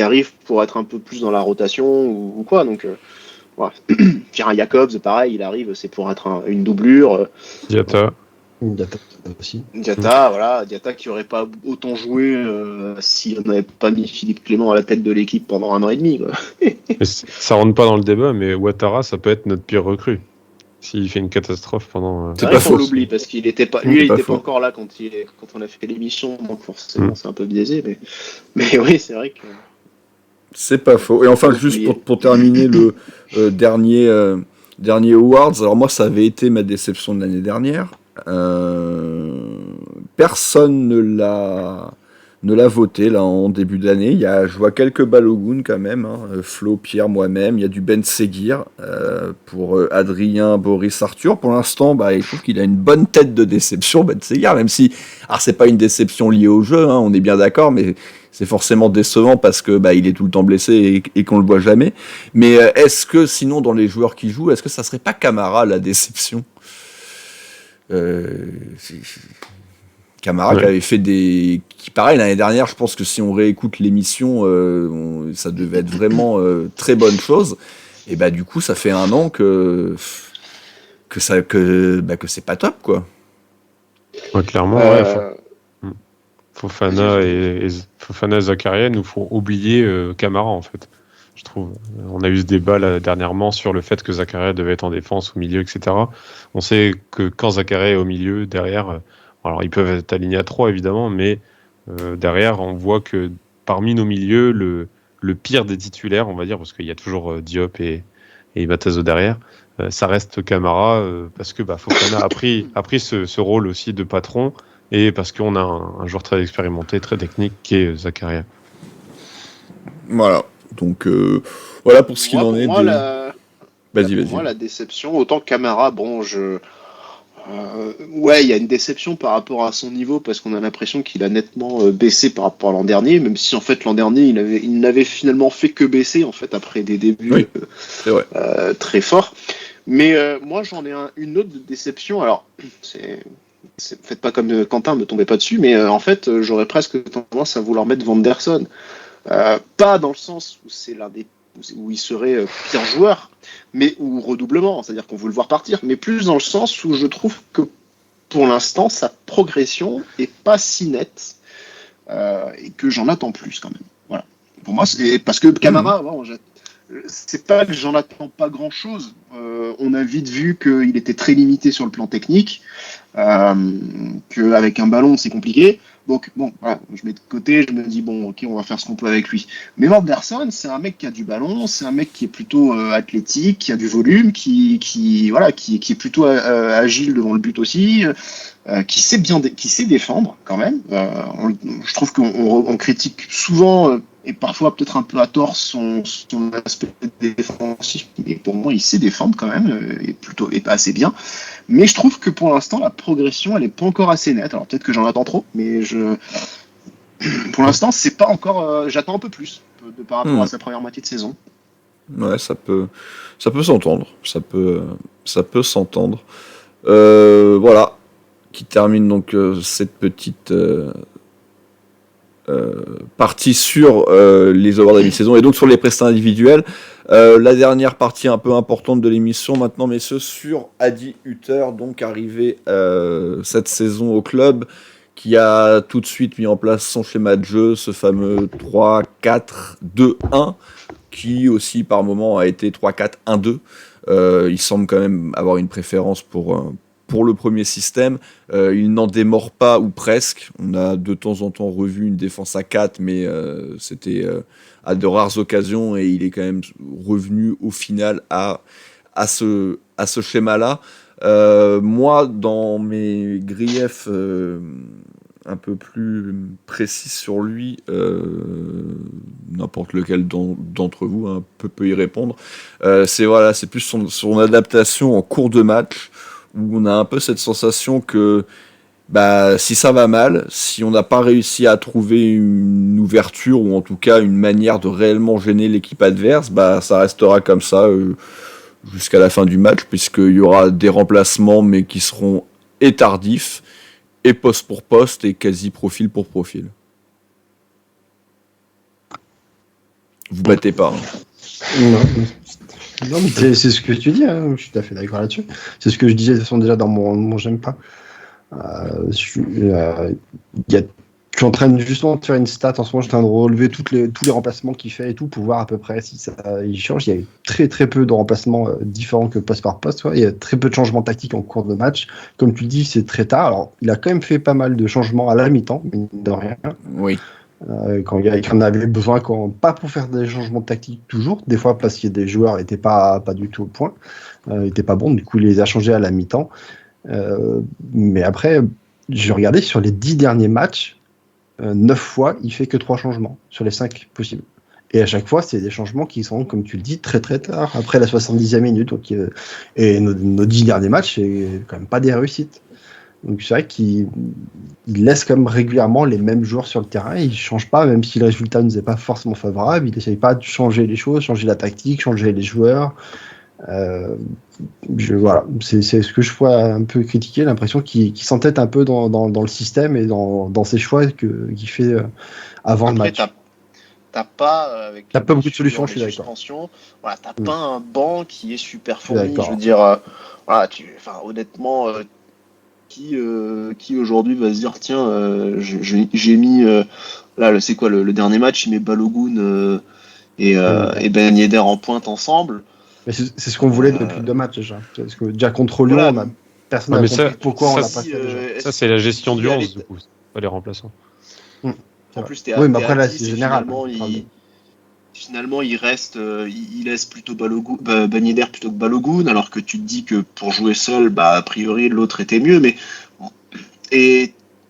arrivent pour être un peu plus dans la rotation ou quoi. Donc, voilà. Pierre Jacobs, pareil, il arrive, c'est pour être une doublure. Diatta aussi. Diatta qui aurait pas autant joué si on n'avait pas mis Philippe Clément à la tête de l'équipe pendant 1 an et demi, quoi. Ça rentre pas dans le débat, mais Ouattara, ça peut être notre pire recrue. S'il fait une catastrophe pendant. C'est pas faux. On l'oublie parce qu'il était pas, lui, il était pas encore là quand on a fait l'émission, donc forcément c'est un peu biaisé, mais oui, c'est vrai que. C'est pas faux. Et enfin, juste pour terminer le dernier Awards, alors moi, ça avait été ma déception de l'année dernière. Personne ne l'a voté là en début d'année. Je vois quelques Balogun quand même, hein. Flo, Pierre, moi-même. Il y a du Ben Seguir pour Adrien, Boris, Arthur. Pour l'instant, je trouve qu'il a une bonne tête de déception, Ben Seguir, même si, alors c'est pas une déception liée au jeu, hein, on est bien d'accord, mais c'est forcément décevant parce que il est tout le temps blessé et qu'on le voit jamais. Mais est-ce que sinon dans les joueurs qui jouent, est-ce que ça serait pas Camara la déception? Camara qui avait fait qui pareil l'année dernière, je pense que si on réécoute l'émission, ça devait être vraiment très bonne chose. Et du coup, ça fait 1 an que c'est pas top, quoi. Ouais, clairement, Fofana et Zakaria nous font oublier Camara, en fait, je trouve. On a eu ce débat là, dernièrement sur le fait que Zakaria devait être en défense, au milieu, etc. On sait que quand Zakaria est au milieu, derrière, alors ils peuvent être alignés à 3 évidemment, mais derrière, on voit que parmi nos milieux, le pire des titulaires, on va dire, parce qu'il y a toujours Diop et Matazo derrière, ça reste Camara, parce que Fofana a pris ce rôle aussi de patron, et parce qu'on a un joueur très expérimenté, très technique, qui est Zakaria. Voilà, donc voilà pour ce qu'il en est. Vas-y. Moi, la déception, autant Camara, il y a une déception par rapport à son niveau, parce qu'on a l'impression qu'il a nettement baissé par rapport à l'an dernier, même si en fait l'an dernier il n'avait finalement fait que baisser en fait après des débuts c'est vrai. très forts. Mais moi j'en ai une autre déception. Alors faites pas comme Quentin, me tombez pas dessus, mais en fait j'aurais presque tendance à vouloir mettre Vanderson, pas dans le sens où c'est où il serait pire joueur, mais ou redoublement, c'est-à-dire qu'on veut le voir partir, mais plus dans le sens où je trouve que pour l'instant sa progression est pas si nette et que j'en attends plus quand même. Voilà. Pour moi, c'est parce que Camara, c'est pas que j'en attends pas grand-chose. on a vite vu qu'il était très limité sur le plan technique, qu'avec un ballon c'est compliqué. Donc bon, voilà, je mets de côté, je me dis bon, ok, on va faire ce qu'on peut avec lui. Mais Morderson, c'est un mec qui a du ballon, c'est un mec qui est plutôt athlétique, qui a du volume, qui est plutôt agile devant le but aussi, qui sait défendre quand même. Je trouve qu'on critique souvent et parfois peut-être un peu à tort son aspect défensif, mais pour moi il sait défendre quand même et pas assez bien. Mais je trouve que pour l'instant la progression elle est pas encore assez nette. Alors peut-être que j'en attends trop, mais pour l'instant c'est pas encore. J'attends un peu plus par rapport à sa première moitié de saison. Ouais, ça peut s'entendre. Ça peut s'entendre. Voilà, qui termine donc cette petite partie sur les awards de la mi-saison et donc sur les prestats individuels. La dernière partie un peu importante de l'émission maintenant, messieurs, sur Adi Hütter, donc arrivé cette saison au club, qui a tout de suite mis en place son schéma de jeu, ce fameux 3-4-2-1, qui aussi par moment a été 3-4-1-2. Il semble quand même avoir une préférence pour le premier système. Il n'en démord pas, ou presque. On a de temps en temps revu une défense à 4, mais c'était à de rares occasions, et il est quand même revenu au final à ce schéma-là. Moi, dans mes griefs un peu plus précis sur lui, n'importe lequel d'entre vous peut y répondre, c'est plus son adaptation en cours de match, où on a un peu cette sensation que si ça va mal, si on n'a pas réussi à trouver une ouverture, ou en tout cas une manière de réellement gêner l'équipe adverse, ça restera comme ça jusqu'à la fin du match, puisqu'il y aura des remplacements, mais qui seront tardifs, et poste pour poste, et quasi profil pour profil. Vous battez pas. Non, mais c'est ce que tu dis, hein. Je suis tout à fait d'accord là-dessus. C'est ce que je disais de toute façon déjà dans mon j'aime pas. Je suis en train de justement de faire une stat en ce moment, je suis en train de relever tous les remplacements qu'il fait et tout pour voir à peu près si il change. Il y a eu très très peu de remplacements différents que poste par poste. Ouais. Il y a très peu de changements tactiques en cours de match. Comme tu le dis, c'est très tard. Alors, il a quand même fait pas mal de changements à la mi-temps, mine de rien. Oui. Quand il en avait besoin, pas pour faire des changements tactiques toujours, des fois parce que des joueurs n'étaient pas du tout au point, n'étaient pas bons, du coup il les a changés à la mi-temps. Mais après, j'ai regardé sur les 10 derniers matchs, 9 fois il fait que 3 changements sur les 5 possibles. Et à chaque fois, c'est des changements qui sont, comme tu le dis, très très tard, après la 70e minute. Donc, et nos 10 derniers matchs, c'est quand même pas des réussites. Donc c'est vrai qu'il laisse quand même régulièrement les mêmes joueurs sur le terrain, il ne change pas, même si le résultat ne nous est pas forcément favorable, il n'essaye pas de changer les choses, changer la tactique, changer les joueurs. Voilà, c'est ce que je vois un peu critiquer, l'impression qu'il s'entête un peu dans le système et dans ses choix qu'il fait avant le match. T'as pas beaucoup de solutions, je suis d'accord. Voilà, t'as pas un banc qui est super fourni. Je veux dire, honnêtement, qui aujourd'hui va se dire tiens, j'ai mis là, c'est quoi le dernier match, il met Balogun et Ben Yedder en pointe ensemble. Mais c'est ce qu'on voulait depuis le 2 matchs déjà. Parce que déjà contre Lyon, personne n'a compris pourquoi on l'a pas fait déjà. Ça, c'est la gestion du 11, du coup, pas les remplaçants. En plus, oui, mais après là, c'est général. Finalement, il laisse plutôt Ben Yedder plutôt que Balogun, alors que tu te dis que pour jouer seul, a priori, l'autre était mieux. Mais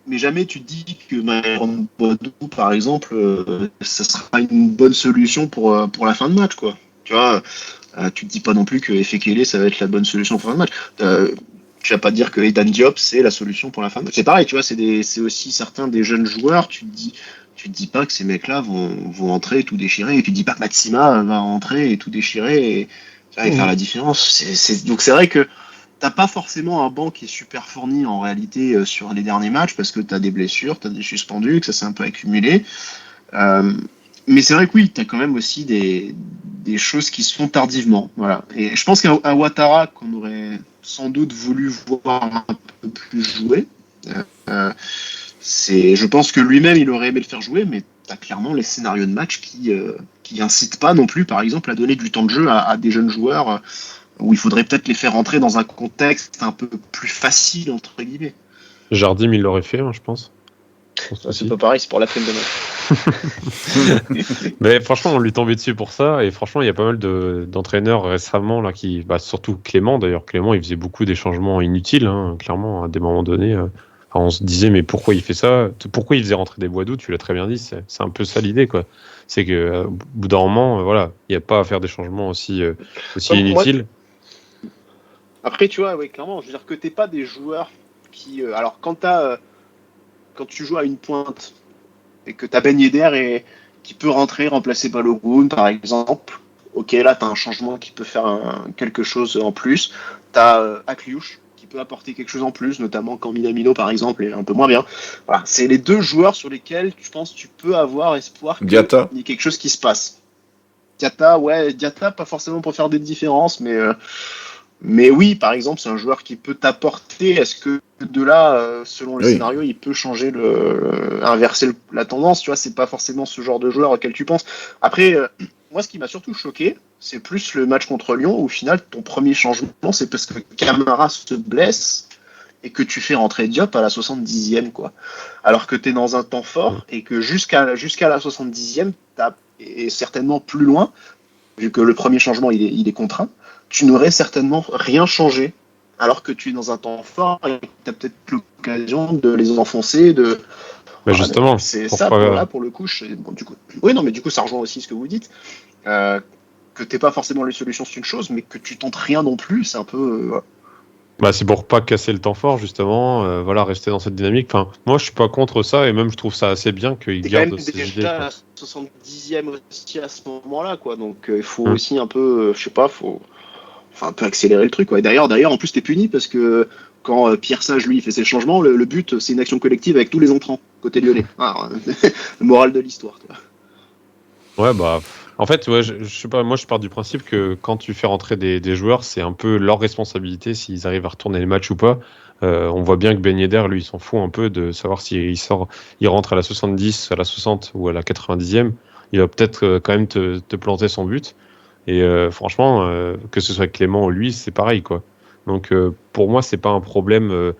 jamais tu te dis que Myron Boadou, par exemple, ça sera une bonne solution pour la fin de match, quoi. Tu vois, tu te dis pas non plus que Efekele, ça va être la bonne solution pour la fin de match. Tu vas pas dire que Aidan Diop, c'est la solution pour la fin de match. C'est pareil, tu vois, c'est aussi certains des jeunes joueurs, tu te dis pas que ces mecs-là vont entrer et tout déchirer, et tu te dis pas que Maxima va entrer et tout déchirer et faire la différence. Donc c'est vrai que t'as pas forcément un banc qui est super fourni en réalité sur les derniers matchs, parce que t'as des blessures, t'as des suspendus, que ça s'est un peu accumulé. Mais c'est vrai que oui, t'as quand même aussi des choses qui se font tardivement. Voilà. Et je pense qu'un Ouattara qu'on aurait sans doute voulu voir un peu plus jouer, je pense que lui-même il aurait aimé le faire jouer, mais t'as clairement les scénarios de match qui incitent pas non plus, par exemple, à donner du temps de jeu à des jeunes joueurs où il faudrait peut-être les faire rentrer dans un contexte un peu plus facile, entre guillemets. Jardim, il l'aurait fait, hein, je pense. C'est pas pareil, c'est pour la prime de match. Mais franchement, on lui tombait dessus pour ça. Et franchement, il y a pas mal d'entraîneurs récemment, là, surtout Clément, d'ailleurs. Clément, il faisait beaucoup des changements inutiles, hein, clairement, à des moments donnés. On se disait, mais pourquoi il fait ça? Pourquoi il faisait rentrer des Boadou? Tu l'as très bien dit, c'est un peu ça l'idée, quoi. C'est que, au bout d'un moment, voilà, il n'y a pas à faire des changements aussi inutiles. Après, tu vois, oui, clairement, je veux dire que t'es pas des joueurs qui. Alors, quand tu joues à une pointe et que t'as Ben Yedder qui peut rentrer, remplacer Balogun, par exemple, ok, là, t'as un changement qui peut faire quelque chose en plus. T'as Akliouche qui peut apporter quelque chose en plus, notamment quand Minamino, par exemple, est un peu moins bien. Voilà, c'est les deux joueurs sur lesquels, je pense, tu peux avoir espoir qu'il y ait quelque chose qui se passe. Diatta, pas forcément pour faire des différences, mais oui, par exemple, c'est un joueur qui peut t'apporter. Est-ce que de là, selon le scénario, il peut changer inverser la tendance? Tu vois, c'est pas forcément ce genre de joueur auquel tu penses. Après, moi, ce qui m'a surtout choqué, c'est plus le match contre Lyon, où au final, ton premier changement, c'est parce que Camara se blesse et que tu fais rentrer Diop à la 70e, quoi. Alors que t'es dans un temps fort et que jusqu'à la 70e, et certainement plus loin, vu que le premier changement, il est contraint, tu n'aurais certainement rien changé, alors que tu es dans un temps fort et que tu as peut-être l'occasion de les enfoncer. Justement, c'est ça, pour le coup. Du coup, ça rejoint aussi ce que vous dites. Que tu n'es pas forcément les solutions, c'est une chose, mais que tu tentes rien non plus, c'est un peu. C'est pour pas casser le temps fort, justement, rester dans cette dynamique. Enfin, moi, je suis pas contre ça, et même je trouve ça assez bien qu'il garde ses idées. Déjà à la 70e aussi à ce moment-là, quoi. Donc il faut aussi un peu, un peu accélérer le truc, quoi. Et d'ailleurs, en plus, t'es puni parce que quand Pierre Sage, lui, fait ses changements, le but, c'est une action collective avec tous les entrants, côté lyonnais. Le moral de l'histoire, quoi. Ouais, en fait, je sais pas, moi, je pars du principe que quand tu fais rentrer des joueurs, c'est un peu leur responsabilité s'ils arrivent à retourner les matchs ou pas. On voit bien que Ben Yedder, lui, il s'en fout un peu de savoir s'il rentre à la 70, à la 60 ou à la 90e. Il va peut-être quand même te planter son but. Et franchement, que ce soit Clément ou lui, c'est pareil, quoi. Donc pour moi, c'est pas un problème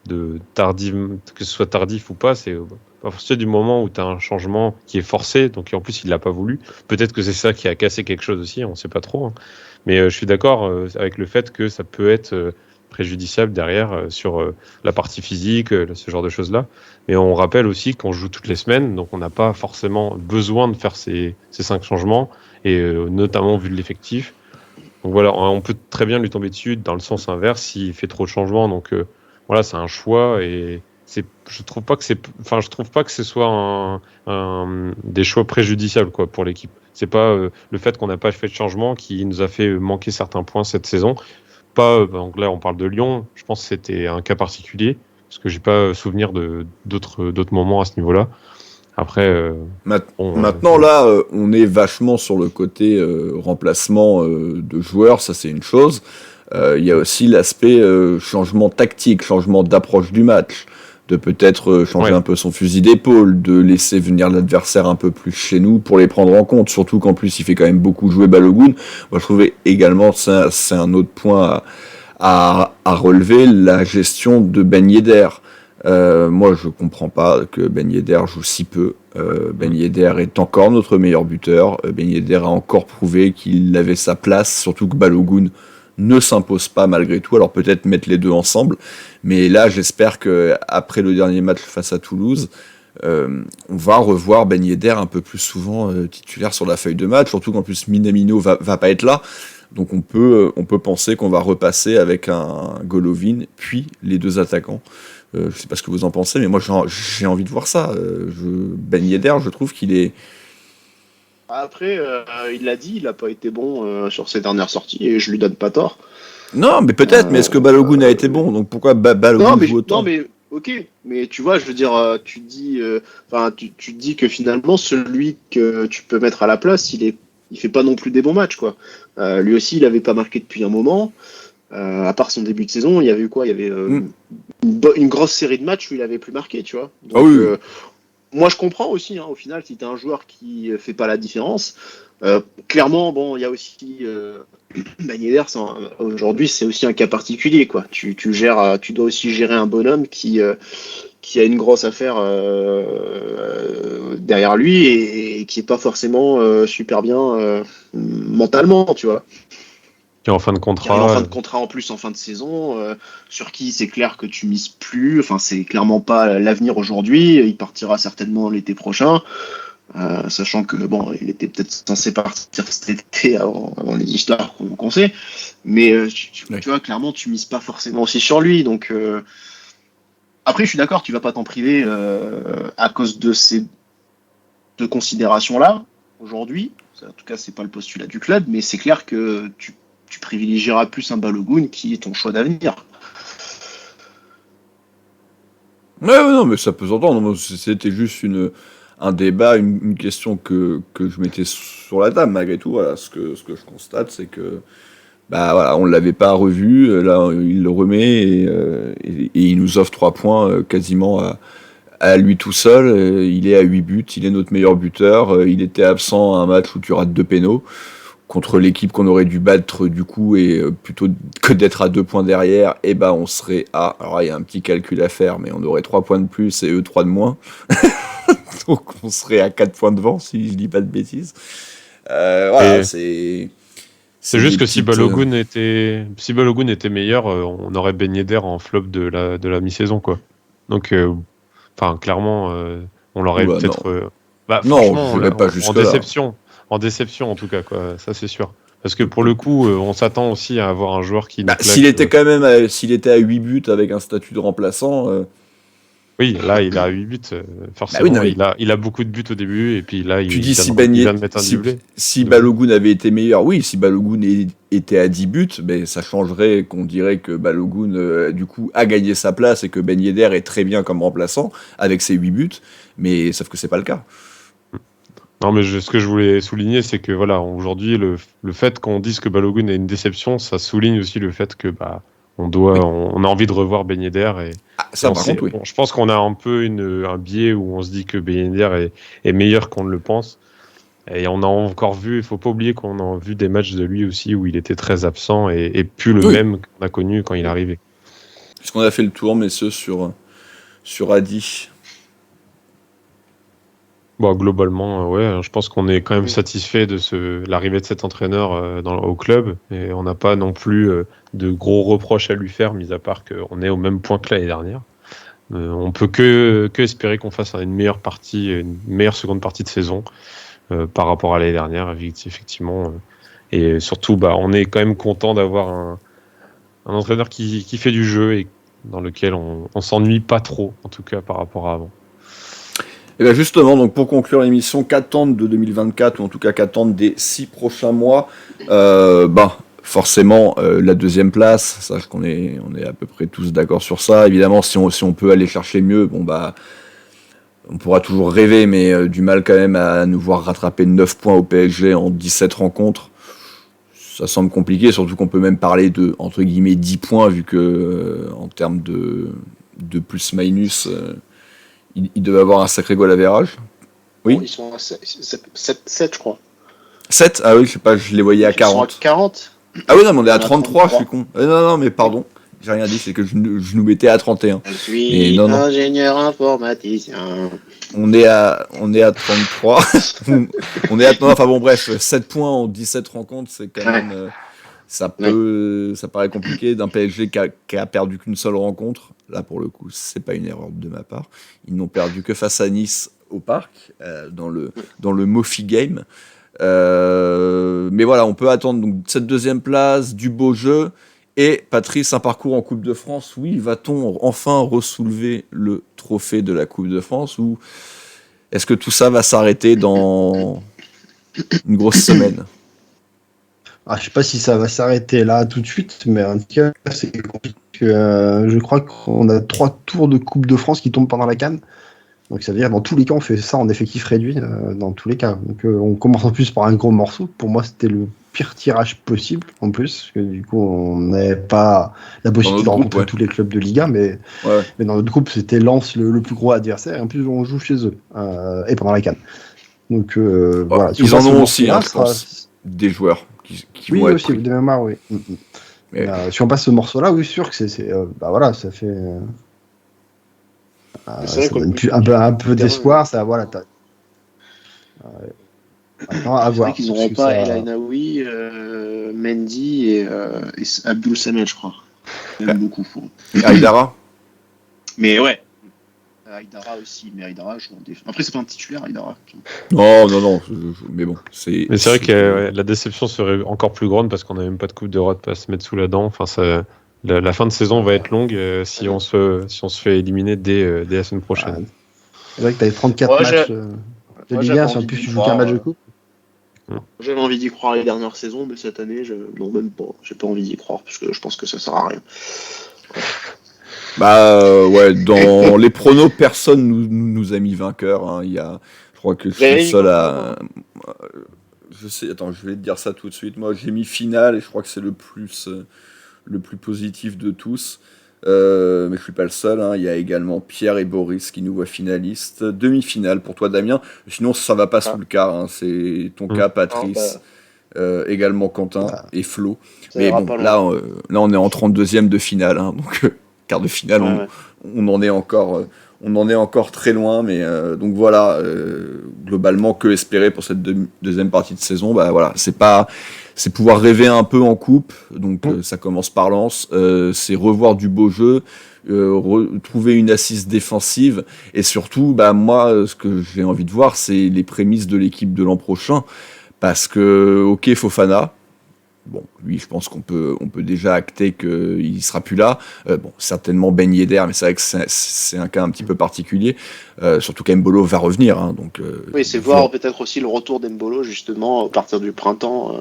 de tardif, que ce soit tardif ou pas. C'est à partir du moment où tu as un changement qui est forcé, donc en plus il l'a pas voulu. Peut-être que c'est ça qui a cassé quelque chose aussi, on sait pas trop. Hein. Mais je suis d'accord avec le fait que ça peut être préjudiciable derrière sur la partie physique, ce genre de choses-là. Mais on rappelle aussi qu'on joue toutes les semaines, donc on n'a pas forcément besoin de faire ces 5 changements, et notamment vu de l'effectif. Donc voilà, on peut très bien lui tomber dessus dans le sens inverse s'il fait trop de changements. Donc voilà, c'est un choix, et je trouve pas que ce soit des choix préjudiciables, quoi, pour l'équipe. C'est pas le fait qu'on n'a pas fait de changement qui nous a fait manquer certains points cette saison. Donc là, on parle de Lyon. Je pense que c'était un cas particulier parce que j'ai pas souvenir d'autres moments à ce niveau-là. Après, maintenant là, on est vachement sur le côté remplacement de joueurs. Ça, c'est une chose. Il y a aussi l'aspect changement tactique, changement d'approche du match, de peut-être changer un peu son fusil d'épaule, de laisser venir l'adversaire un peu plus chez nous pour les prendre en compte, surtout qu'en plus il fait quand même beaucoup jouer Balogun. Moi je trouvais également, c'est un autre point à relever, la gestion de Ben Yedder. Moi je comprends pas que Ben Yedder joue si peu. Ben Yedder est encore notre meilleur buteur. Ben Yedder a encore prouvé qu'il avait sa place, surtout que Balogun ne s'impose pas malgré tout. Alors peut-être mettre les deux ensemble, mais là j'espère que après le dernier match face à Toulouse, on va revoir Ben Yedder un peu plus souvent titulaire sur la feuille de match, surtout qu'en plus Minamino va pas être là, donc on peut penser qu'on va repasser avec un Golovin puis les deux attaquants. Je sais pas ce que vous en pensez, mais moi j'ai envie de voir ça. Ben Yedder, je trouve qu'il est... Après, il l'a dit, il n'a pas été bon sur ses dernières sorties, et je lui donne pas tort. Non, mais peut-être, mais est-ce que Balogun a été bon? Donc pourquoi Balogun joue autant? Non, mais ok, mais tu vois, je veux dire, tu dis que finalement, celui que tu peux mettre à la place, il fait pas non plus des bons matchs, quoi. Lui aussi, il avait pas marqué depuis un moment. À part son début de saison, il y avait eu quoi? Il y avait une grosse série de matchs où il avait plus marqué, tu vois. Donc, moi, je comprends aussi, hein, au final, si tu as un joueur qui fait pas la différence, Clairement, bon, il y a aussi Ben Yedder, aujourd'hui, c'est aussi un cas particulier, quoi. Tu dois aussi gérer un bonhomme qui a une grosse affaire derrière lui et qui est pas forcément super bien mentalement, tu vois. Qui est en fin de Qui contrat. arrive en fin de contrat en plus en fin de saison, sur qui c'est clair que tu mises plus. Enfin, c'est clairement pas l'avenir aujourd'hui. Il partira certainement l'été prochain. Sachant que bon, il était peut-être censé partir cet été avant les histoires qu'on sait, mais tu vois, clairement tu mises pas forcément aussi sur lui, donc après je suis d'accord, tu vas pas t'en priver à cause de ces deux considérations là aujourd'hui. En tout cas, c'est pas le postulat du club, mais c'est clair que tu privilégieras plus un Balogun qui est ton choix d'avenir. Ouais, non, mais ça peut s'entendre. C'était juste un débat, une question que je mettais sur la table malgré tout. Voilà, ce que je constate, c'est que voilà, on l'avait pas revu. Là, il le remet et il nous offre 3 points quasiment à lui tout seul. Il est à 8 buts, il est notre meilleur buteur. Il était absent à un match où tu rates 2 pénaux contre l'équipe qu'on aurait dû battre du coup, et plutôt que d'être à 2 points derrière, on serait à... Alors il y a un petit calcul à faire, mais on aurait 3 points de plus et eux 3 de moins. Donc on serait à 4 points devant, si je dis pas de bêtises. Voilà, c'est juste que si Balogun était meilleur, on aurait Ben Yedder en flop de la mi-saison, quoi. Donc, clairement, on l'aurait peut-être... non, je n'irais pas jusque-là. En déception, en tout cas, quoi. Ça, c'est sûr. Parce que pour le coup, on s'attend aussi à avoir un joueur qui... s'il était à 8 buts avec un statut de remplaçant... Oui, là, il a 8 buts. Forcément, il a beaucoup de buts au début, et puis là, il vient de mettre un doublé. Si Balogun avait été meilleur, oui, si Balogun était à 10 buts, ça changerait qu'on dirait que Balogun, du coup, a gagné sa place et que Ben Yedder est très bien comme remplaçant avec ses 8 buts, mais sauf que c'est pas le cas. Non, mais ce que je voulais souligner, c'est que voilà, aujourd'hui, le fait qu'on dise que Balogun est une déception, ça souligne aussi le fait que on a envie de revoir Ben Yedder. Ça, par contre, oui. Je pense qu'on a un peu un biais où on se dit que Ben Yedder est meilleur qu'on ne le pense. Et on a encore vu, il faut pas oublier qu'on a vu des matchs de lui aussi où il était très absent et plus le même qu'on a connu quand il est arrivé. Puisqu'on a fait le tour, messieurs, sur Adi. Globalement, ouais, je pense qu'on est quand même satisfait de l'arrivée de cet entraîneur au club, et on n'a pas non plus de gros reproches à lui faire, mis à part qu'on est au même point que l'année dernière. On peut que espérer qu'on fasse une meilleure seconde partie de saison par rapport à l'année dernière, effectivement. Et surtout, on est quand même content d'avoir un entraîneur qui fait du jeu et dans lequel on s'ennuie pas trop, en tout cas par rapport à avant. Et bien justement, donc pour conclure l'émission, qu'attendre de 2024, ou en tout cas qu'attendre des 6 prochains mois, forcément la deuxième place, sache qu'on est à peu près tous d'accord sur ça. Évidemment, si on peut aller chercher mieux, on pourra toujours rêver, mais du mal quand même à nous voir rattraper 9 points au PSG en 17 rencontres. Ça semble compliqué, surtout qu'on peut même parler de, entre guillemets, 10 points, vu que en termes de plus-minus... Il devait avoir un sacré goal average. Oui. Bon, ils sont à 7, je crois. 7 ? Ah oui, je sais pas, je les voyais à 40. Ils sont à 40. Ah oui, non, mais on est à 33, je suis con. Non, mais pardon. J'ai rien dit, c'est que je nous mettais à 31. Je suis ingénieur informaticien. On est à 33. Enfin bon, bref, 7 points en 17 rencontres, c'est quand même... ça paraît compliqué d'un PSG qui a perdu qu'une seule rencontre. Là, pour le coup, c'est pas une erreur de ma part. Ils n'ont perdu que face à Nice au Parc, dans le Mofi Game. Mais voilà, on peut attendre donc cette deuxième place, du beau jeu. Et Patrice, un parcours en Coupe de France. Oui, va-t-on enfin ressoulever le trophée de la Coupe de France, ou est-ce que tout ça va s'arrêter dans une grosse semaine ? Je sais pas si ça va s'arrêter là tout de suite, mais en tout cas, c'est compliqué. Je crois qu'on a 3 tours de Coupe de France qui tombent pendant la CAN. Donc ça veut dire dans tous les cas, on fait ça en effectif réduit, dans tous les cas. Donc on commence en plus par un gros morceau. Pour moi, c'était le pire tirage possible, en plus, parce que du coup, on n'avait pas la possibilité de rencontrer tous les clubs de Liga, mais dans notre groupe, c'était Lens le plus gros adversaire, et en plus, on joue chez eux, et pendant la CAN. Donc voilà. Si Ils on en passe ont ce aussi, morceau-là, hein, je pense. Des joueurs qui Oui, vont être aussi, pris. de mémoire, oui. Mais- Si on passe ce morceau-là, oui, sûr que c'est bah voilà, ça fait C'est vrai ça qu'on donne peut un peu dire, d'espoir, ça voilà. Maintenant, à C'est vrai voir. qu'ils parce n'auront que pas ça- El Ainaoui, Mendy et Abdul Samed, je crois. J'aime beaucoup. Et Aïdara. Mais ouais. Aïdara aussi, mais Aïdara joue en défense. Après, c'est pas un titulaire, Aïdara. Non, mais bon, c'est. Mais c'est vrai que la déception serait encore plus grande parce qu'on n'a même pas de Coupe d'Europe à se mettre sous la dent. Enfin, la fin de saison va être longue si on se fait éliminer dès la semaine prochaine. C'est vrai que tu avais 34 Ouais, matchs de moi, Ligue j'avais 1, si en envie plus d'y tu joues qu'un croire, match de coupe. J'avais envie d'y croire les dernières saisons, mais cette année, non, même pas. J'ai pas envie d'y croire parce que je pense que ça sert à rien. Bah ouais, dans les pronos, personne nous a mis vainqueur. Hein. Je crois que je suis le seul à. Je sais, attends, je vais te dire ça tout de suite. Moi, j'ai mis finale et je crois que c'est le plus positif de tous. Mais je suis pas le seul. Hein. Il y a également Pierre et Boris qui nous voient finalistes. Demi-finale pour toi, Damien. Sinon, ça va pas sous le quart. Hein. C'est ton cas, Patrice. Également Quentin et Flo. Mais bon, là, on est en 32e de finale. Hein. Donc, quart de finale, on en est encore très loin. Mais donc voilà, globalement, que espérer pour cette deuxième partie de saison. Bah voilà, c'est pouvoir rêver un peu en coupe. Donc ça commence par Lens. C'est revoir du beau jeu. Trouver une assise défensive. Et surtout, bah moi, ce que j'ai envie de voir, c'est les prémices de l'équipe de l'an prochain. Parce que, ok, Fofana, bon, lui, je pense qu'on peut déjà acter qu'il sera plus là. Bon, certainement Ben Yedder, mais c'est vrai que c'est un cas un petit peu particulier. Surtout qu'Embolo va revenir. Hein, donc, oui, c'est voir peut-être aussi le retour d'Embolo, justement, à partir du printemps.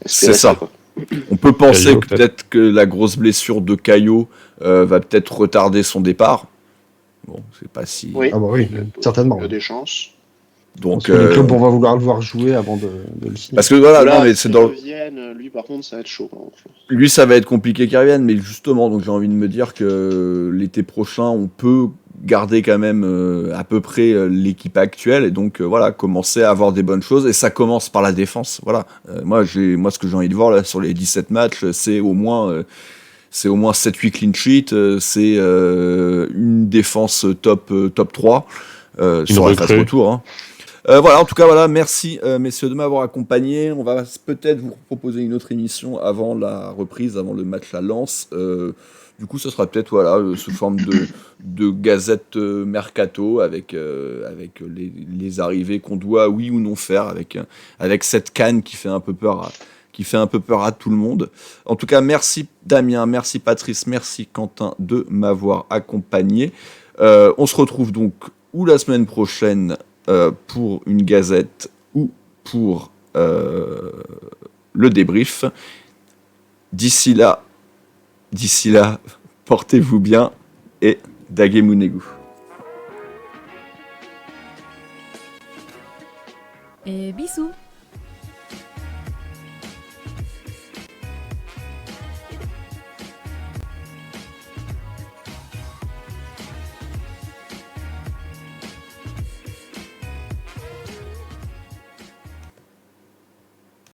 C'est ça. Quoi. On peut penser Caillot, peut-être que la grosse blessure de Caillot va peut-être retarder son départ. Bon, c'est pas si... Oui, ah bah oui, certainement. Il y a des chances. Donc, les clubs, on va vouloir le voir jouer avant de le signer. Parce que voilà, là, non, mais c'est dans lui, par contre, ça va être chaud. Lui, ça va être compliqué qu'il revienne, mais justement, donc j'ai envie de me dire que l'été prochain, on peut garder quand même à peu près l'équipe actuelle et donc voilà, commencer à avoir des bonnes choses. Et ça commence par la défense. Voilà. Moi, ce que j'ai envie de voir là sur les 17 matchs, c'est au moins 7-8 clean sheets, c'est une défense top 3 sur la phase retour. Hein. Voilà, en tout cas, voilà, merci messieurs de m'avoir accompagné. On va peut-être vous proposer une autre émission avant la reprise, avant le match à Lens. Du coup, ce sera peut-être sous forme de gazette mercato avec les arrivées qu'on doit oui ou non faire avec cette canne qui fait un peu peur à tout le monde. En tout cas, merci Damien, merci Patrice, merci Quentin de m'avoir accompagné. On se retrouve donc ou la semaine prochaine pour une gazette ou pour le débrief. D'ici là, portez-vous bien et Dagemunegu. Et bisous.